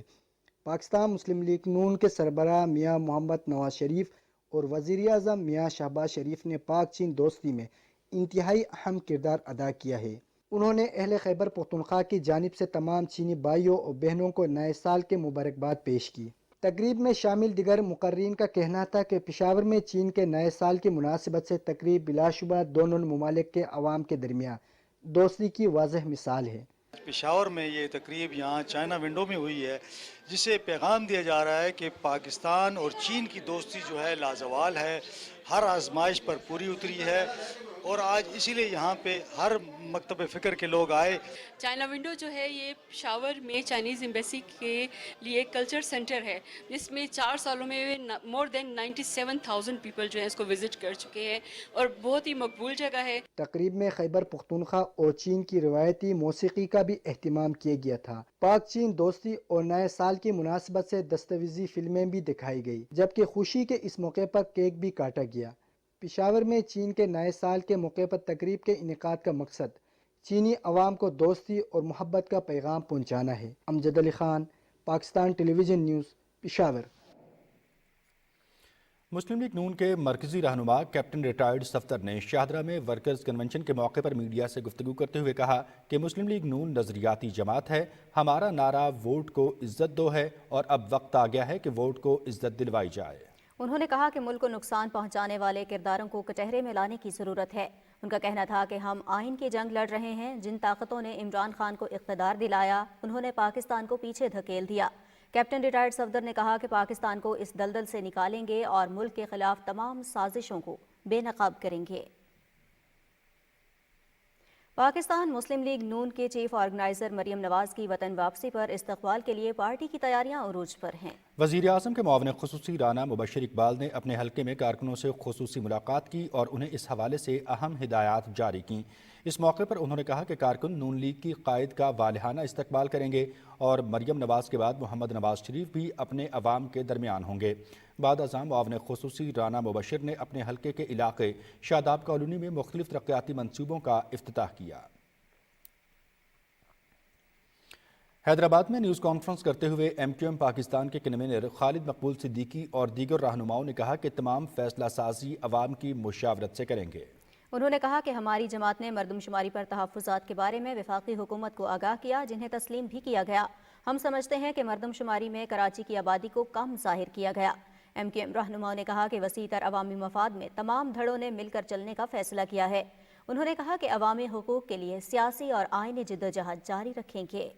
پاکستان مسلم لیگ نون کے سربراہ میاں محمد نواز شریف اور وزیر اعظم میاں شہباز شریف نے پاک چین دوستی میں انتہائی اہم کردار ادا کیا ہے۔ انہوں نے اہل خیبر پختونخوا کی جانب سے تمام چینی بھائیوں اور بہنوں کو نئے سال کے مبارکباد پیش کی۔ تقریب میں شامل دیگر مقررین کا کہنا تھا کہ پشاور میں چین کے نئے سال کی مناسبت سے تقریب بلا شبہ دونوں ممالک کے عوام کے درمیان دوستی کی واضح مثال ہے۔ پشاور میں یہ تقریب یہاں چائنا ونڈو میں ہوئی ہے، جس سے پیغام دیا جا رہا ہے کہ پاکستان اور چین کی دوستی جو ہے لازوال ہے، ہر آزمائش پر پوری اتری ہے، اور آج اسی لیے یہاں پہ ہر مکتب فکر کے لوگ آئے۔ چائنا ونڈو جو ہے یہ پشاور میں چائنیز ایمبیسی کے لیے کلچر سینٹر ہے، جس میں 4 سالوں میں مور دین 97,000 پیپل جو ہیں اس کو وزٹ کر چکے ہیں اور بہت ہی مقبول جگہ ہے۔ تقریب میں خیبر پختونخوا اور چین کی روایتی موسیقی کا بھی اہتمام کیا گیا تھا۔ پاک چین دوستی اور نئے سال کی مناسبت سے دستاویزی فلمیں بھی دکھائی گئی، جبکہ خوشی کے اس موقع پر کیک بھی کاٹا گیا۔ پشاور میں چین کے نئے سال کے موقع پر تقریب کے انعقاد کا مقصد چینی عوام کو دوستی اور محبت کا پیغام پہنچانا ہے۔ امجد علی خان، پاکستان ٹیلی ویژن نیوز، پشاور۔ مسلم لیگ نون کے مرکزی رہنما کیپٹن ریٹائرڈ صفدر نے شاہدرہ میں ورکرز کنونشن کے موقع پر میڈیا سے گفتگو کرتے ہوئے کہا کہ مسلم لیگ نون نظریاتی جماعت ہے، ہمارا نعرہ ووٹ کو عزت دو ہے اور اب وقت آ گیا ہے کہ ووٹ کو عزت دلوائی جائے۔ انہوں نے کہا کہ ملک کو نقصان پہنچانے والے کرداروں کو کٹہرے میں لانے کی ضرورت ہے۔ ان کا کہنا تھا کہ ہم آئین کی جنگ لڑ رہے ہیں، جن طاقتوں نے عمران خان کو اقتدار دلایا انہوں نے پاکستان کو پیچھے دھکیل دیا۔ کیپٹن ریٹائرڈ صفدر نے کہا کہ پاکستان کو اس دلدل سے نکالیں گے اور ملک کے خلاف تمام سازشوں کو بے نقاب کریں گے۔ پاکستان مسلم لیگ نون کے چیف آرگنائزر مریم نواز کی وطن واپسی پر استقبال کے لیے پارٹی کی تیاریاں عروج پر ہیں۔ وزیر اعظم کے معاون خصوصی رانا مبشر اقبال نے اپنے حلقے میں کارکنوں سے خصوصی ملاقات کی اور انہیں اس حوالے سے اہم ہدایات جاری کیں۔ इस मौके पर उन्होंने कहा कि कारकुन नून लीग की कायद का वालिहाना इस्तकबाल करेंगे और मरियम नवाज के बाद मोहम्मद नवाज शरीफ भी अपने अवाम के दरमियान होंगे। बाद अज़ां मुआविन खुसूसी राना मुबशिर ने अपने हल्के के इलाके शादाब कॉलोनी में मुख्तलिफ तरक्याती मंसूबों का इफ्तिताह किया। हैदराबाद में न्यूज़ कॉन्फ्रेंस करते हुए MQM पाकिस्तान के कन्वीनर खालिद मकबूल सिद्दीकी और दीगर रहनुमाओं ने कहा कि तमाम फैसला साजी अवाम की मुशावरत से करेंगे। उन्होंने कहा कि हमारी जमात ने मरदमशुमारी पर तहफ़्फ़ुज़ात के बारे में वफाकी हुकूमत को आगाह किया, जिन्हें तस्लीम भी किया गया। हम समझते हैं कि मरदमशुमारी में कराची की आबादी को कम ज़ाहिर किया गया। MQM रहनुमाओं ने कहा कि वसीतर अवामी मफाद में तमाम धड़ों ने मिलकर चलने का फैसला किया है। उन्होंने कहा कि अवामी हुकूक के लिए सियासी और आईनी जिद्दोजहद जारी रखेंगे।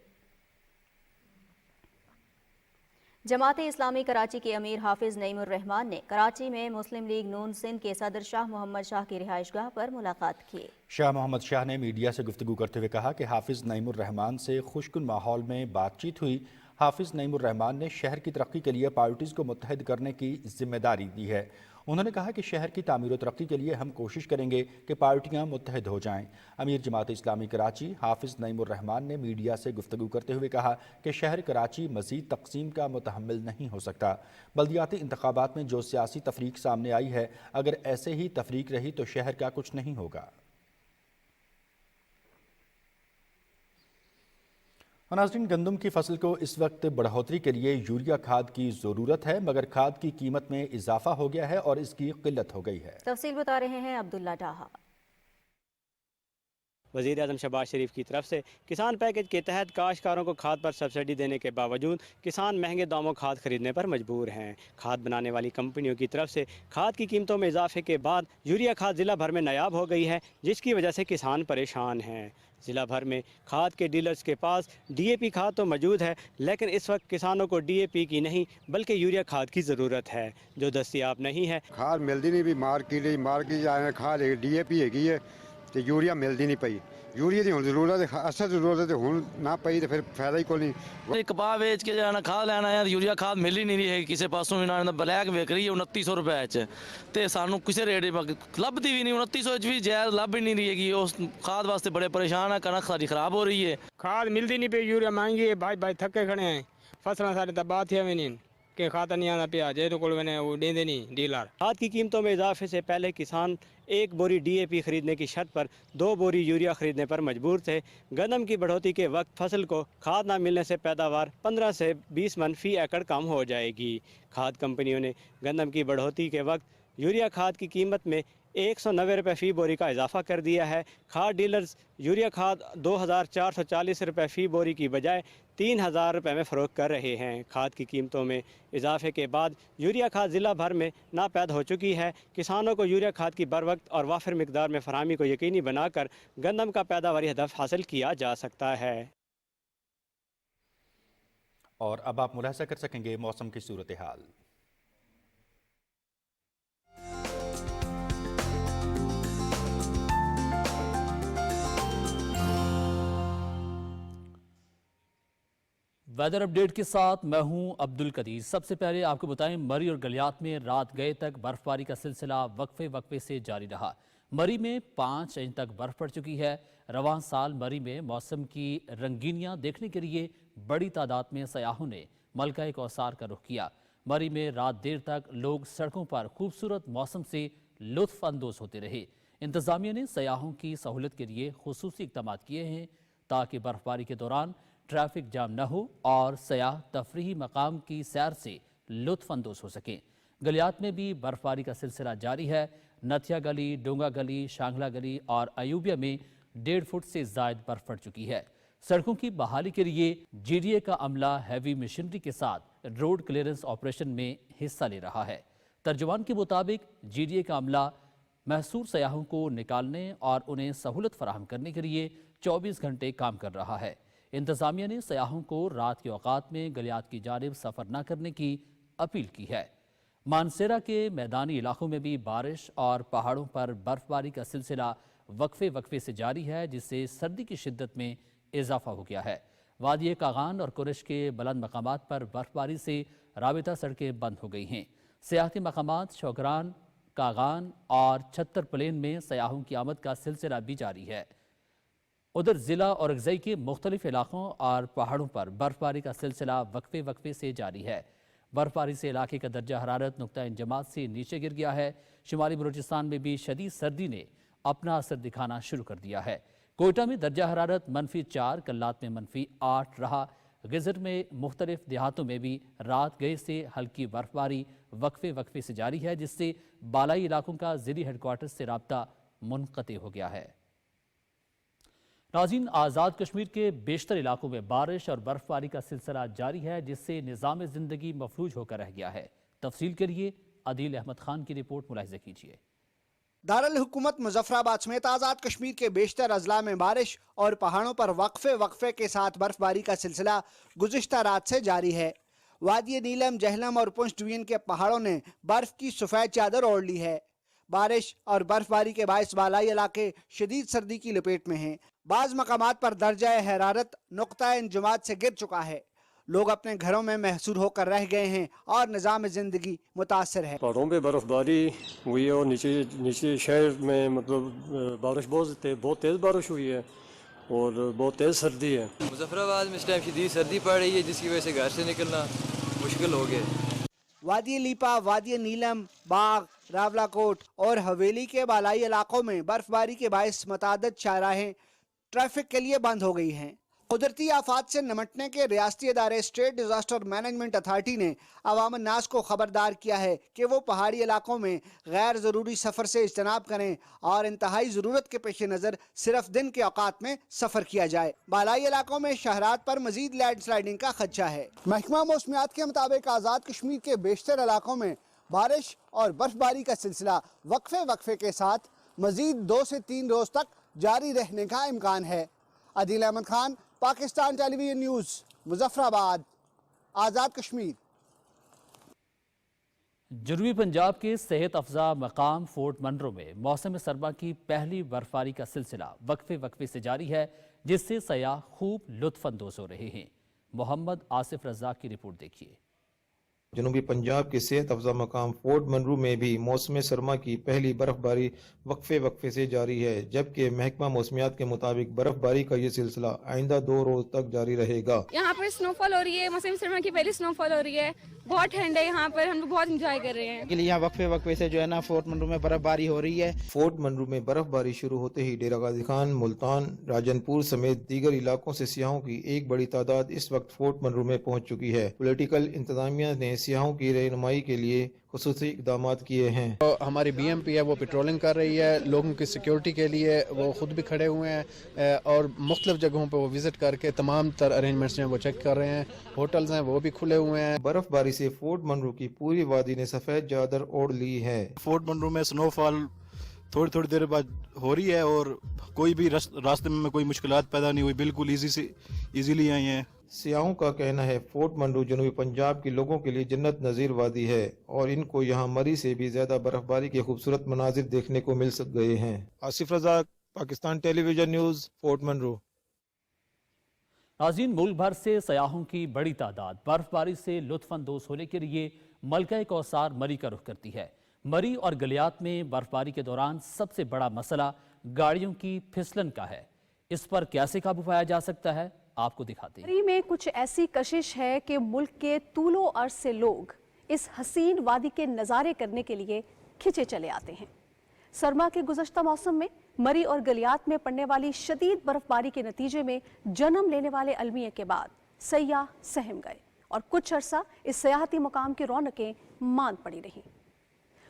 जमात-ए इस्लामी कराची के अमीर हाफिज नईमुर रहमान ने कराची में मुस्लिम लीग नून सिंध के सदर शाह मोहम्मद शाह की रिहाइशगाह पर मुलाकात की। शाह मोहम्मद शाह ने मीडिया से गुफ्तगू करते हुए कहा कि हाफिज नईमुर रहमान से खुशकुन माहौल में बातचीत हुई। हाफिज नईमुर रहमान ने शहर की तरक्की के लिए पार्टीज़ को मुत्तहद करने की जिम्मेदारी दी है। उन्होंने कहा कि शहर की तामीर और तरक्की के लिए हम कोशिश करेंगे कि पार्टियां मुत्तहद हो जाएं। अमीर जमात इस्लामी कराची हाफिज नईमुर रहमान ने मीडिया से गुफ्तगू करते हुए कहा कि शहर कराची मज़ीद तकसीम का मुतहम्मिल नहीं हो सकता। बल्दियाती इंतखाबात में जो सियासी तफरीक सामने आई है, अगर ऐसे ही तफरीक रही तो शहर का कुछ नहीं होगा। नाज़रीन, गंदम की फसल को इस वक्त बढ़ोतरी के लिए यूरिया खाद की ज़रूरत है, मगर खाद की कीमत में इजाफा हो गया है और इसकी किल्लत हो गई है। तफसील बता रहे हैं अब्दुल्ला डाहा। वज़ीर आज़म शहबाज शरीफ की तरफ से किसान पैकेज के तहत काश्तकारों को खाद पर सब्सिडी देने के बावजूद किसान महंगे दामों खाद खरीदने पर मजबूर हैं। खाद बनाने वाली कंपनियों की तरफ से खाद की कीमतों में इजाफे के बाद यूरिया खाद ज़िला भर में नायाब हो गई है, जिसकी वजह से किसान परेशान हैं। ज़िला भर में खाद के डीलर्स के पास DAP खाद तो मौजूद है, लेकिन इस वक्त किसानों को DAP की नहीं बल्कि यूरिया खाद की ज़रूरत है, जो दस्तियाब नहीं है। खाद मिलती नहीं भी मार्केट जाने खाद DAP हैगी है तो यूरिया मिलती नहीं पई। यूरिया की जरूरत है, असल जरूरत है, हुण ना पई तो फिर फायदा ही कोई नहीं। कपाह बेच के जाना खाद लैना है, यूरिया खाद मिल ही नहीं रही है किसी पासों भी। ब्लैक विक रही है 2900 रुपए च, तो सानू किसी रेट लभदी भी नहीं। 2900 भी जायज़ लभ ही नहीं रही है। उस खाद वास्ते बड़े परेशान है, कणक सारी खराब हो रही है। खाद मिलती नहीं पई, यूरिया महंगी है, भाई थके खड़े हैं, फसलें सारी तबाह थी नहीं कि खाता नहीं आना पिया जे को वो देंदे नहीं डीलर। खाद की कीमतों में इजाफे से पहले किसान एक बोरी DAP खरीदने की शर्त पर 2 बोरी यूरिया खरीदने पर मजबूर थे। गंदम की बढ़ोतरी के वक्त फसल को खाद न मिलने से पैदावार 15 से 20 मन फी एकड़ कम हो जाएगी। खाद कंपनियों ने गंदम की बढ़ोतरी के वक्त यूरिया खाद की कीमत में 190 रुपये फ़ी बोरी का इजाफा कर दिया है। खाद डीलर्स यूरिया खाद 2440 रुपये फ़ी बोरी की बजाय 3000 रुपये में फ़रोख्त कर रहे हैं। खाद की कीमतों में इजाफे के बाद यूरिया खाद ज़िला भर में नापैद हो चुकी है। किसानों को यूरिया खाद की बर वक्त और वाफिर मिकदार में फराहमी को यकीनी बनाकर गंदम का पैदावारी हदफ हासिल किया जा सकता है। और अब आप मुलाहिजा कर सकेंगे मौसम की सूरत हाल। वेदर अपडेट के साथ मैं हूं अब्दुल कदीर। सबसे पहले आपको बताएं, मरी और गलियात में रात गए तक बर्फबारी का सिलसिला वक्फे से जारी रहा। मरी में 5 इंच तक बर्फ पड़ चुकी है। रवां साल मरी में मौसम की रंगीनियां देखने के लिए बड़ी तादाद में सयाहों ने मलका कौसार का रुख किया। मरी में रात देर तक लोग सड़कों पर खूबसूरत मौसम से लुत्फ अंदोज होते रहे। इंतजामिया ने सयाहों की सहूलत के लिए खुसूसी इक़दाम किए हैं ताकि बर्फबारी के दौरान ट्रैफिक जाम न हो और सयाह तफरीही मकाम की सैर से लुत्फ अंदोज हो सकें। गलियात में भी बर्फबारी का सिलसिला जारी है। नथिया गली, डोंगा गली, शांगला गली और अयूबिया में 1.5 फुट से ज़ायद बर्फ पड़ चुकी है। सड़कों की बहाली के लिए GDA का अमला हैवी मशीनरी के साथ रोड क्लियरेंस ऑपरेशन में हिस्सा ले रहा है। तर्जुमान के मुताबिक GDA का अमला महसूर सयाहों को निकालने और उन्हें सहूलत फराहम करने के लिए 24 घंटे काम कर रहा है। इंतजामिया ने सयाहों को रात के औकात में गलियात की जानिब सफ़र न करने की अपील की है। मानसेरा के मैदानी इलाकों में भी बारिश और पहाड़ों पर बर्फबारी का सिलसिला वक्फे से जारी है, जिससे सर्दी की शिद्दत में इजाफा हो गया है। वादी कागान और कुरश के बुलंद मकामात पर बर्फबारी से राबिता सड़कें बंद हो गई हैं। सियाहती मकामात शौगरान, कागान और छत्तर प्लेन में सयाहों की आमद का सिलसिला भी जारी है। उधर ज़िला और अगज़ई के मुख्तलिफ इलाकों और पहाड़ों पर बर्फबारी का सिलसिला वक्फे वक्फे से जारी है। बर्फबारी से इलाके का दर्जा हरारत नुक्ता इंजमात से नीचे गिर गया है। शुमाली बलूचिस्तान में भी शदीद सर्दी ने अपना असर दिखाना शुरू कर दिया है। कोयटा में दर्जा हरारत -4, कल्लात में -8 रहा। गिजर में मुख्तलिफ देहातों में भी रात गए से हल्की बर्फबारी वक्फे वक्फे से जारी है, जिससे बालाई इलाकों का ज़िली हेडक्वार्टर से राब्ता मुनक़ते हो गया है। नाज़रीन, आज़ाद कश्मीर के बेशतर इलाकों में बारिश और बर्फबारी का सिलसिला जारी है, जिससे निज़ाम ज़िंदगी मफलूज होकर रह गया है। तफसील के लिए आदिल अहमद खान की रिपोर्ट मुलाहिज़ा कीजिए। दारुल हुकूमत मुजफ्फराबाद समेत आज़ाद कश्मीर के बेशतर अजला में बारिश और पहाड़ों पर वक्फे वक्फे के साथ बर्फबारी का सिलसिला गुज़िश्ता रात से जारी है। वादी नीलम, जहलम और पुंछ डिवीजन के पहाड़ों ने बर्फ की सफ़ेद चादर ओढ़ ली है। बारिश और बर्फबारी के बायस बालाई इलाके शदीद सर्दी की लपेट में हैं। बाज़ मकामात पर दर्जा हरारत नुक्ता इंजमात से गिर चुका है। लोग अपने घरों में महसूर होकर रह गए हैं और निज़ाम ज़िंदगी मुतासर है। पहाड़ों पे बर्फबारी हुई है और नीचे शहर में मतलब बारिश बहुत तेज़ बारिश हुई है और बहुत तेज़ सर्दी है। मुजफ्फराबाद में इस टाइम शदीद सर्दी पड़ रही है, जिसकी वजह से घर से निकलना मुश्किल हो गया। वादी लीपा, वादी नीलम, बाग, रावलाकोट और हवेली के बालाई इलाकों में बर्फबारी के बायस मतअद्दिद शाहराहें ट्रैफिक के लिए बंद हो गई हैं। कुदरती आफात से निमटने के रियासती इदारे स्टेट डिजास्टर मैनेजमेंट अथॉरिटी ने अवाम नास को खबरदार किया है कि वो पहाड़ी इलाकों में गैर ज़रूरी सफ़र से इज्तनाब करें और इंतहाई ज़रूरत के पेश नज़र सिर्फ दिन के औकात में सफ़र किया जाए। बालाई इलाकों में शहरात पर मजीद लैंड स्लाइडिंग का खदशा है। महकमा मौसमियात के मुताबिक आज़ाद कश्मीर के बेशतर इलाकों में बारिश और बर्फबारी का सिलसिला वक्फे वक्फे के साथ मजीद 2 से 3 रोज तक जारी रहने का इम्कान है। Adil Ahmad Khan, Pakistan television news, Muzaffarabad, Azad Kashmir. जनूबी पंजाब के सेहत अफजा मकाम फोर्ट मनरो में मौसम सरमा की पहली बर्फबारी का सिलसिला वक्फे वक्फे से जारी है, जिससे सयाह खूब लुत्फानंदोज हो रहे हैं। मोहम्मद आसिफ रज़ाक की रिपोर्ट देखिए। जनूबी पंजाब के सेहत अफजा मकाम फोर्ट मनरू में भी मौसम सरमा की पहली बर्फबारी वक्फे वक्फे से जारी है, जबकि महकमा मौसमियात के मुताबिक बर्फबारी का ये सिलसिला आइंदा 2 रोज तक जारी रहेगा। यहाँ पर स्नोफॉल हो रही है, मौसम सरमा की पहली स्नोफॉल हो रही है। बहुत ठंड है यहाँ पर, हम लोग बहुत इंजॉय कर रहे हैं। यहाँ वक्फे वक्फे से जो है ना फोर्ट मनरू में बर्फबारी हो रही है। फोर्ट मनरू में बर्फबारी शुरू होते ही डेरा गाजी खान, मुल्तान, राजनपुर समेत दीगर इलाकों से सियाहों की एक बड़ी तादाद इस वक्त फोर्ट मनरू में पहुँच चुकी है। पॉलिटिकल इंतजामिया ने सियाहों की रहनुमाई के लिए खुसूसी इक़दामात किए हैं। तो हमारी BMP है वो पेट्रोलिंग कर रही है, लोगों की सिक्योरिटी के लिए वो खुद भी खड़े हुए हैं और मुख्तलिफ जगहों पे वो विजिट करके तमाम तर अरेंजमेंट्स हैं वो चेक कर रहे हैं। होटल्स हैं वो भी खुले हुए हैं। बर्फबारी से फोर्ट मनरू की पूरी वादी ने सफेद चादर ओढ़ ली है। फोर्ट मनरू में स्नोफॉल थोड़ी देर बाद हो रही है और कोई भी रास्ते में कोई मुश्किलात पैदा नहीं हुई, बिल्कुल इजीली आई हैं। सियाहों का कहना है फोर्ट मनरू जनूबी पंजाब के लोगों के लिए जन्नत नज़ीर वादी है और इनको यहाँ मरी से भी ज्यादा बर्फबारी के खूबसूरत मनाजिर देखने को मिल गए हैं। Asif Razzaq, Pakistan television news, Fort Munro. नाज़रीन, मुल्क भर से सयाहों की बड़ी तादाद बर्फबारी से लुत्फानंदोज होने के लिए मलका कौसार मरी का रुख करती है। मरी और गलियात में बर्फबारी के दौरान सबसे बड़ा मसला गाड़ियों की फिसलन का है। इस पर कैसे काबू पाया जा सकता है, आपको दिखाते हैं। मरी में कुछ ऐसी कशिश है कि मुल्क के तूलो अर्ज से लोग इस हसीन वादी के नज़ारे करने के लिए खिंचे चले आते हैं। सरमा के गुज़श्ता मौसम में मरी और गलियात में पड़ने वाली शदीद बर्फबारी के नतीजे में जन्म लेने वाले अलमिया के बाद सयाह सहम गए और कुछ अरसा इस सयाहती मुकाम की रौनकें मांद पड़ी रहीं।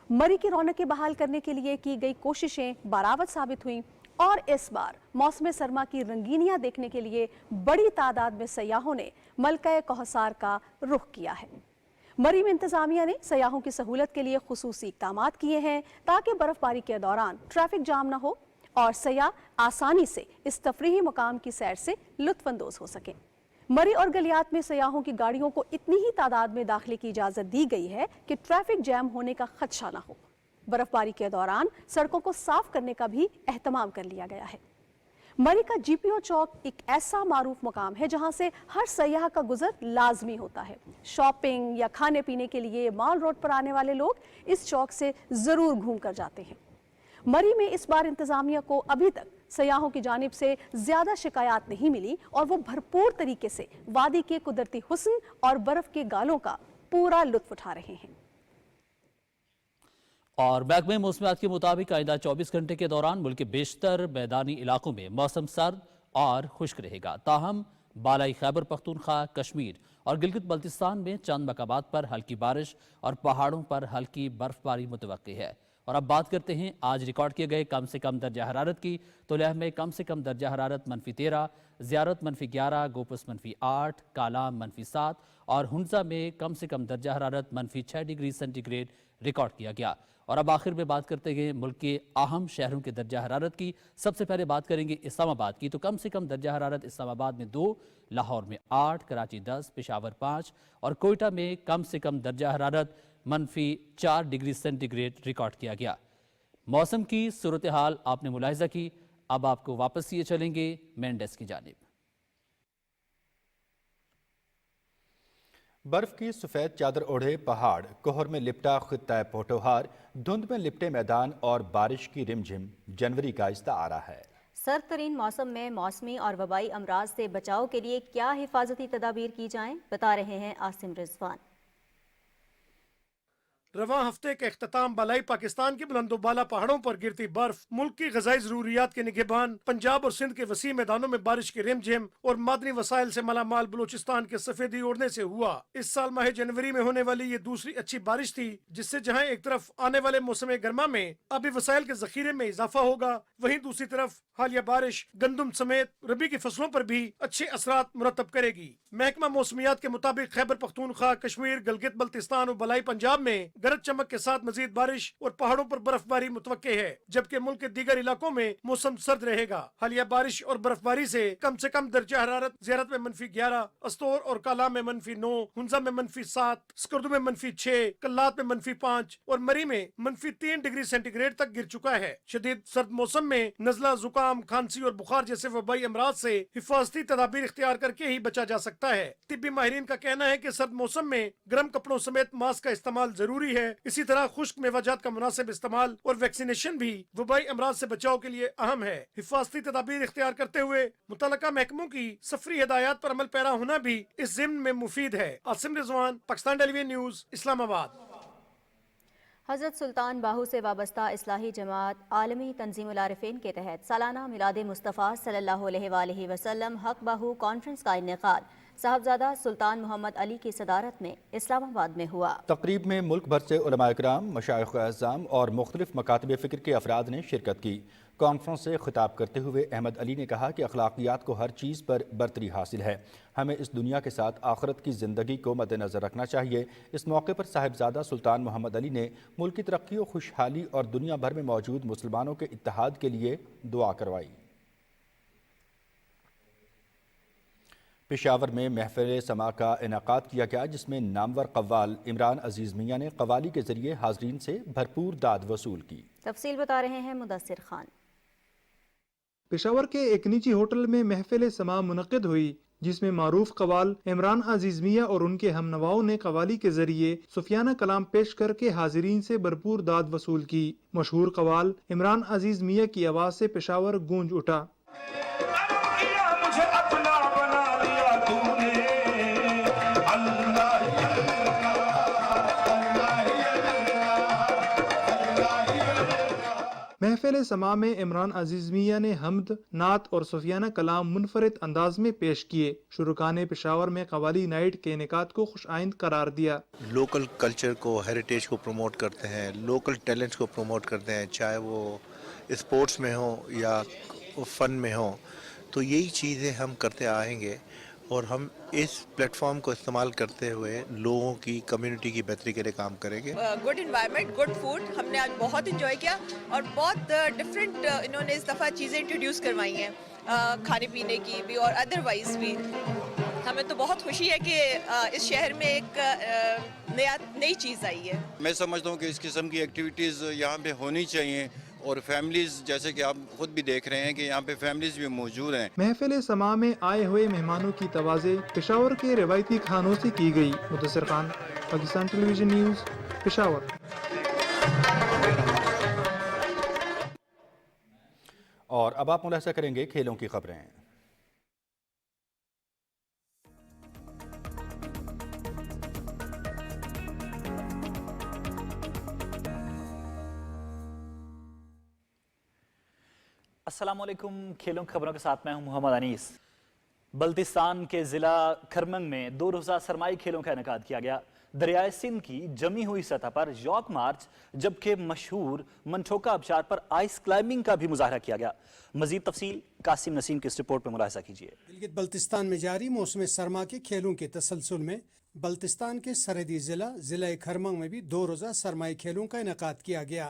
मरी की रौनकें बहाल करने के लिए की गई कोशिशें बराबर साबित हुई और इस बार मौसम सरमा की रंगीनियां देखने के लिए बड़ी तादाद में सयाहों ने मलका कौसार का रुख किया है। मरी में इंतजामिया ने सयाहों की सहूलत के लिए खुसूसी इक़दामात किए हैं ताकि बर्फबारी के दौरान ट्रैफिक जाम न हो और सयाह आसानी से इस तफरीही मुकाम की सैर से लुत्फानंदोज हो सकें। मरी और गलियात में सयाहों की गाड़ियों को इतनी ही तादाद में दाखिले की इजाज़त दी गई है कि ट्रैफिक जैम होने का खदशा न हो। बर्फबारी के दौरान सड़कों को साफ करने का भी एहतमाम कर लिया गया है। मरी का GPO चौक एक ऐसा मारूफ मुकाम है जहां से हर सयाह का गुजर लाजमी होता है। शॉपिंग या खाने पीने के लिए माल रोड पर आने वाले लोग इस चौक से जरूर घूम कर जाते हैं। मरी में इस बार इंतजामिया को अभी तक सयाहों की जानिब से ज़्यादा शिकायत नहीं मिली और वो भरपूर तरीके से वादी के कुदरती हुस्न और बर्फ़ के गालों का पूरा लुत्फ़ उठा रहे हैं। और महकमे मौसमियात के मुताबिक आइंदा 24 घंटे के दौरान मुल्क के बेशतर मैदानी इलाकों में मौसम सर्द और खुश्क रहेगा। ताहम बालाई खैबर पख्तूनख्वा, कश्मीर और गिलगित बल्तिस्तान में चंद मकामात पर हल्की बारिश और पहाड़ों पर हल्की बर्फबारी मुतवक्की है। और अब बात करते हैं आज रिकॉर्ड किए गए कम से कम दर्जा हरारत की। तो लेह में कम से कम दर्जा हरारत -13, ज़ियारत -11, गोपस -8, कालाम -7 और हुंजा में कम से कम दर्जा हरारत -6 डिग्री सेंटीग्रेड रिकॉर्ड किया गया। और अब आखिर में बात करते हैं मुल्क के अहम शहरों के दर्जा हरारत की। सबसे पहले बात करेंगे इस्लामाबाद की। तो कम से कम दर्जा हरारत इस्लामाबाद में 2, लाहौर में 8, कराची 10, पेशावर 5 और कोयटा में कम से कम दर्जा हरारत -4 डिग्री सेंटीग्रेड रिकॉर्ड किया गया। मौसम की सूरत हाल आपने मुलाहिजा की। अब आपको वापस लिए चलेंगे मेन डेस्क की जानिब। बर्फ की सफ़ेद चादर ओढ़े पहाड़, कोहर में लिपटा खित्ता पोटोहार, धुंध में लिपटे मैदान और बारिश की रिमझिम जनवरी का इस्तारा है। सर्द तरीन मौसम में मौसमी और वबाई अमराज से बचाव के लिए क्या हिफाजती तदाबीर की जाएं, बता रहे हैं आसिम रिजवान। रवां हफ्ते के अख्ताम बलाई पाकिस्तान के बुलंदोबाला पहाड़ों पर गिरती बर्फ, मुल्क की ग़िज़ाई ज़रूरियात के निगहबान, पंजाब और सिंध के वसी मैदानों में बारिश की रिमझिम और मादनी वसाइल से मालामाल बलूचिस्तान के सफेदी ओढ़ने से हुआ। इस साल माह जनवरी में होने वाली ये दूसरी अच्छी बारिश थी, जिससे जहां एक तरफ आने वाले मौसम गर्मा में अभी वसाइल के जखीरे में इजाफा होगा, वहीं दूसरी तरफ हालिया बारिश गंदम समेत रबी की फसलों पर भी अच्छे असरात मुरतब करेगी। महकमा मौसमियात के मुताबिक खैबर पख्तूनख्वा, कश्मीर, गिलगित बल्तिस्तान और बलाई पंजाब में गरज चमक के साथ मजीद बारिश और पहाड़ों पर बर्फबारी मुतवक्के है, जबकि मुल्क के दीगर इलाकों में मौसम सर्द रहेगा। हालिया बारिश और बर्फबारी से कम दर्जा हरारत ज़ियारत में -11, अस्तोर और काला में -9, हुंजा में -7, स्कर्दू में -6, कल्लात में -5 और मरी में -3 डिग्री सेंटीग्रेड तक गिर चुका है। शदीद सर्द मौसम में नज़ला, जुकाम, खांसी और बुखार जैसे वबाई अमराज से हिफाजती तदाबीर इख्तियार करके ही बचा जा सकता है। तिब्बी माहिरीन का कहना है कि सर्द मौसम में गर्म कपड़ों समेत मास्क का इस्तेमाल जरूरी है। इसी तरह खुश्क मेवाजात का मुनासिब इस्तेमाल और वैक्सीनेशन भी वबाई अमराज से बचाव के लिए अहम है। हिफाजती तदाबीर इख्तियार करते हुए मुतल्लका महकमों की सफरी हिदायत पर अमल पैरा होना भी इस ज़िम्न में मुफीद है। Asim Rizwan, Pakistan television news, Islamabad. हज़रत सुल्तान बाहू से वाबस्ता इस्लाही जमात आलमी तंजीमुल आरिफीन के तहत सालाना मिलाद मुस्तफ़ा सल्लल्लाहु अलैहि वसल्लम हक बाहू कॉन्फ्रेंस का इनेकाद साहबजादा सुल्तान मोहम्मद अली की सदारत में इस्लामाबाद में हुआ। तकरीब में मुल्क भर से उलमा इकराम, मशाइख अज़्ज़ाम और मुख्तलिफ मकातब फ़िक्र के अफराद ने शिरकत की। कॉन्फ्रेंस से खिताब करते हुए अहमद अली ने कहा कि अखलाकियात को हर चीज़ पर बरतरी हासिल है, हमें इस दुनिया के साथ आखिरत की ज़िंदगी को मद्देनज़र रखना चाहिए। इस मौके पर साहिबजादा सुल्तान मोहम्मद अली ने मुल्क की तरक्की और खुशहाली और दुनिया भर में मौजूद मुसलमानों के इत्तेहाद के लिए दुआ करवाई। पेशावर में महफिल समा का इनेकाद किया गया, जिसमें नामवर कव्वाल इमरान अजीज़ मियाँ ने कव्वाली के ज़रिए हाज़रीन से भरपूर दाद वसूल की। तफसील बता रहे हैं मुदस्सिर खान। पेशावर के एक निजी होटल में महफिल समा मुनक़िद हुई, जिसमें मारूफ कवाल इमरान अजीज मियाँ और उनके हमनवाओं ने कवाली के जरिए सुफियाना कलाम पेश करके हाजिरीन से भरपूर दाद वसूल की। मशहूर कवाल इमरान अजीज मियाँ की आवाज़ से पेशावर गूंज उठा। महफिल समा में इमरान अजीज मियाँ ने हम्द, नात और सुफियाना कलाम मुनफरिद अंदाज में पेश किए। शुरुका ने पेशावर में कवाली नाइट के इनेकाद को खुशाइंद करार दिया। लोकल कल्चर को, हेरिटेज को प्रमोट करते हैं, लोकल टैलेंट्स को प्रमोट करते हैं, चाहे वो स्पोर्ट्स में हो या फ़न में हो, तो यही चीज़ें हम करते आएंगे और हम इस प्लेटफॉर्म को इस्तेमाल करते हुए लोगों की, कम्युनिटी की बेहतरी के लिए काम करेंगे। गुड इन्वायरमेंट, गुड फूड हमने आज बहुत इंजॉय किया और बहुत डिफरेंट इन्होंने इस दफ़ा चीज़ें इंट्रोड्यूस करवाई हैं, खाने पीने की भी और अदरवाइज भी। हमें तो बहुत खुशी है कि इस शहर में एक नई चीज़ आई है। मैं समझता हूँ कि इस किस्म की एक्टिविटीज़ यहाँ पे होनी चाहिए और फैमिलीज, जैसे कि आप खुद भी देख रहे हैं कि यहाँ पे फैमिलीज भी मौजूद हैं। महफिल समा में आए हुए मेहमानों की तवाज़े पेशावर के रिवायती खानों से की गई। Mudassir Khan, Pakistan television news, Peshawar. और अब आप मुलाहिजा करेंगे खेलों की खबरें। अस्सलाम वालेकुम। खेलों की खबरों के साथ मैं हूं मोहम्मद अनीस। बल्तिस्तान के ज़िला खरमंग में 2 रोज़ा सरमाई खेलों का इनेकाद किया गया। दरियाए सिंध की जमी हुई सतह पर यॉक मार्च जबकि मशहूर मनठोका आबशार पर आइस क्लाइंबिंग का भी मुजाहरा किया गया। मजीद तफसील कासिम नसीम की इस रिपोर्ट में मुलाहिजा कीजिए। गिलगित बल्तिस्तान में जारी मौसम सरमा के खेलों के तसलसल में बल्तिस्तान के सरहदी ज़िला खरमंग में भी 2 रोज़ा सरमाई खेलों का इनेकाद किया गया।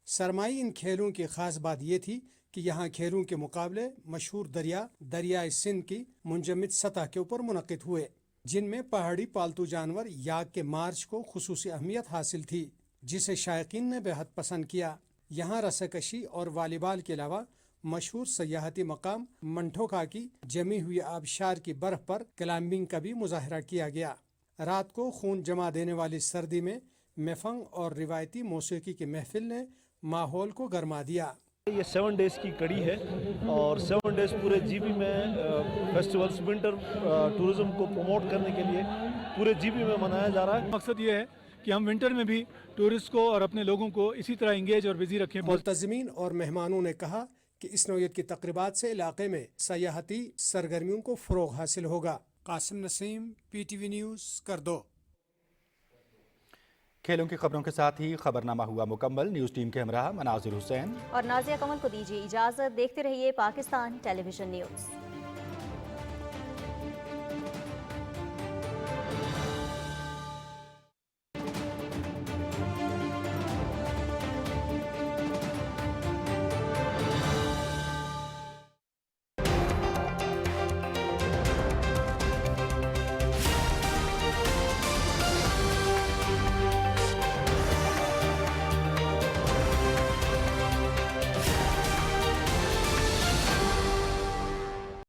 सरमाई इन खेलों की खास बात ये थी कि यहाँ खेलों के मुकाबले मशहूर दरियाए सिंध की मुंजमद सतह के ऊपर मुनक़िद हुए, जिनमें पहाड़ी पालतू जानवर याक के मार्च को खुसूसी अहमियत हासिल थी, जिसे शायकीन ने बेहद पसंद किया। यहाँ रस्साकशी और वॉलीबॉल के अलावा मशहूर सयाहती मकाम मंठोका की जमी हुई आबशार की बर्फ पर क्लाइंबिंग का भी मुजाहरा किया गया। रात को खून जमा देने वाली सर्दी में मेफंग और रिवायती मौसीकी की महफिल ने माहौल को गरमा दिया। ये 7 डेज़ की कड़ी है और 7 डेज़ पूरे जीबी में फेस्टिवल्स विंटर टूरिज्म को प्रमोट करने के लिए पूरे जीबी में मनाया जा रहा है। मकसद ये है कि हम विंटर में भी टूरिस्ट को और अपने लोगों को इसी तरह इंगेज और बिजी रखें। मुल्तज़मीन और मेहमानों ने कहा कि इस नौयत की तकरीबात से इलाके में सयाहती सरगर्मियों को फ़रोग़ हासिल होगा। कासिम नसीम, PTV न्यूज़, करदो। खेलों की खबरों के साथ ही खबरनामा हुआ मुकम्मल। न्यूज़ टीम के हमरा मनाजिर हुसैन और नाजिया कमल को दीजिए इजाज़त। देखते रहिए पाकिस्तान टेलीविज़न न्यूज़।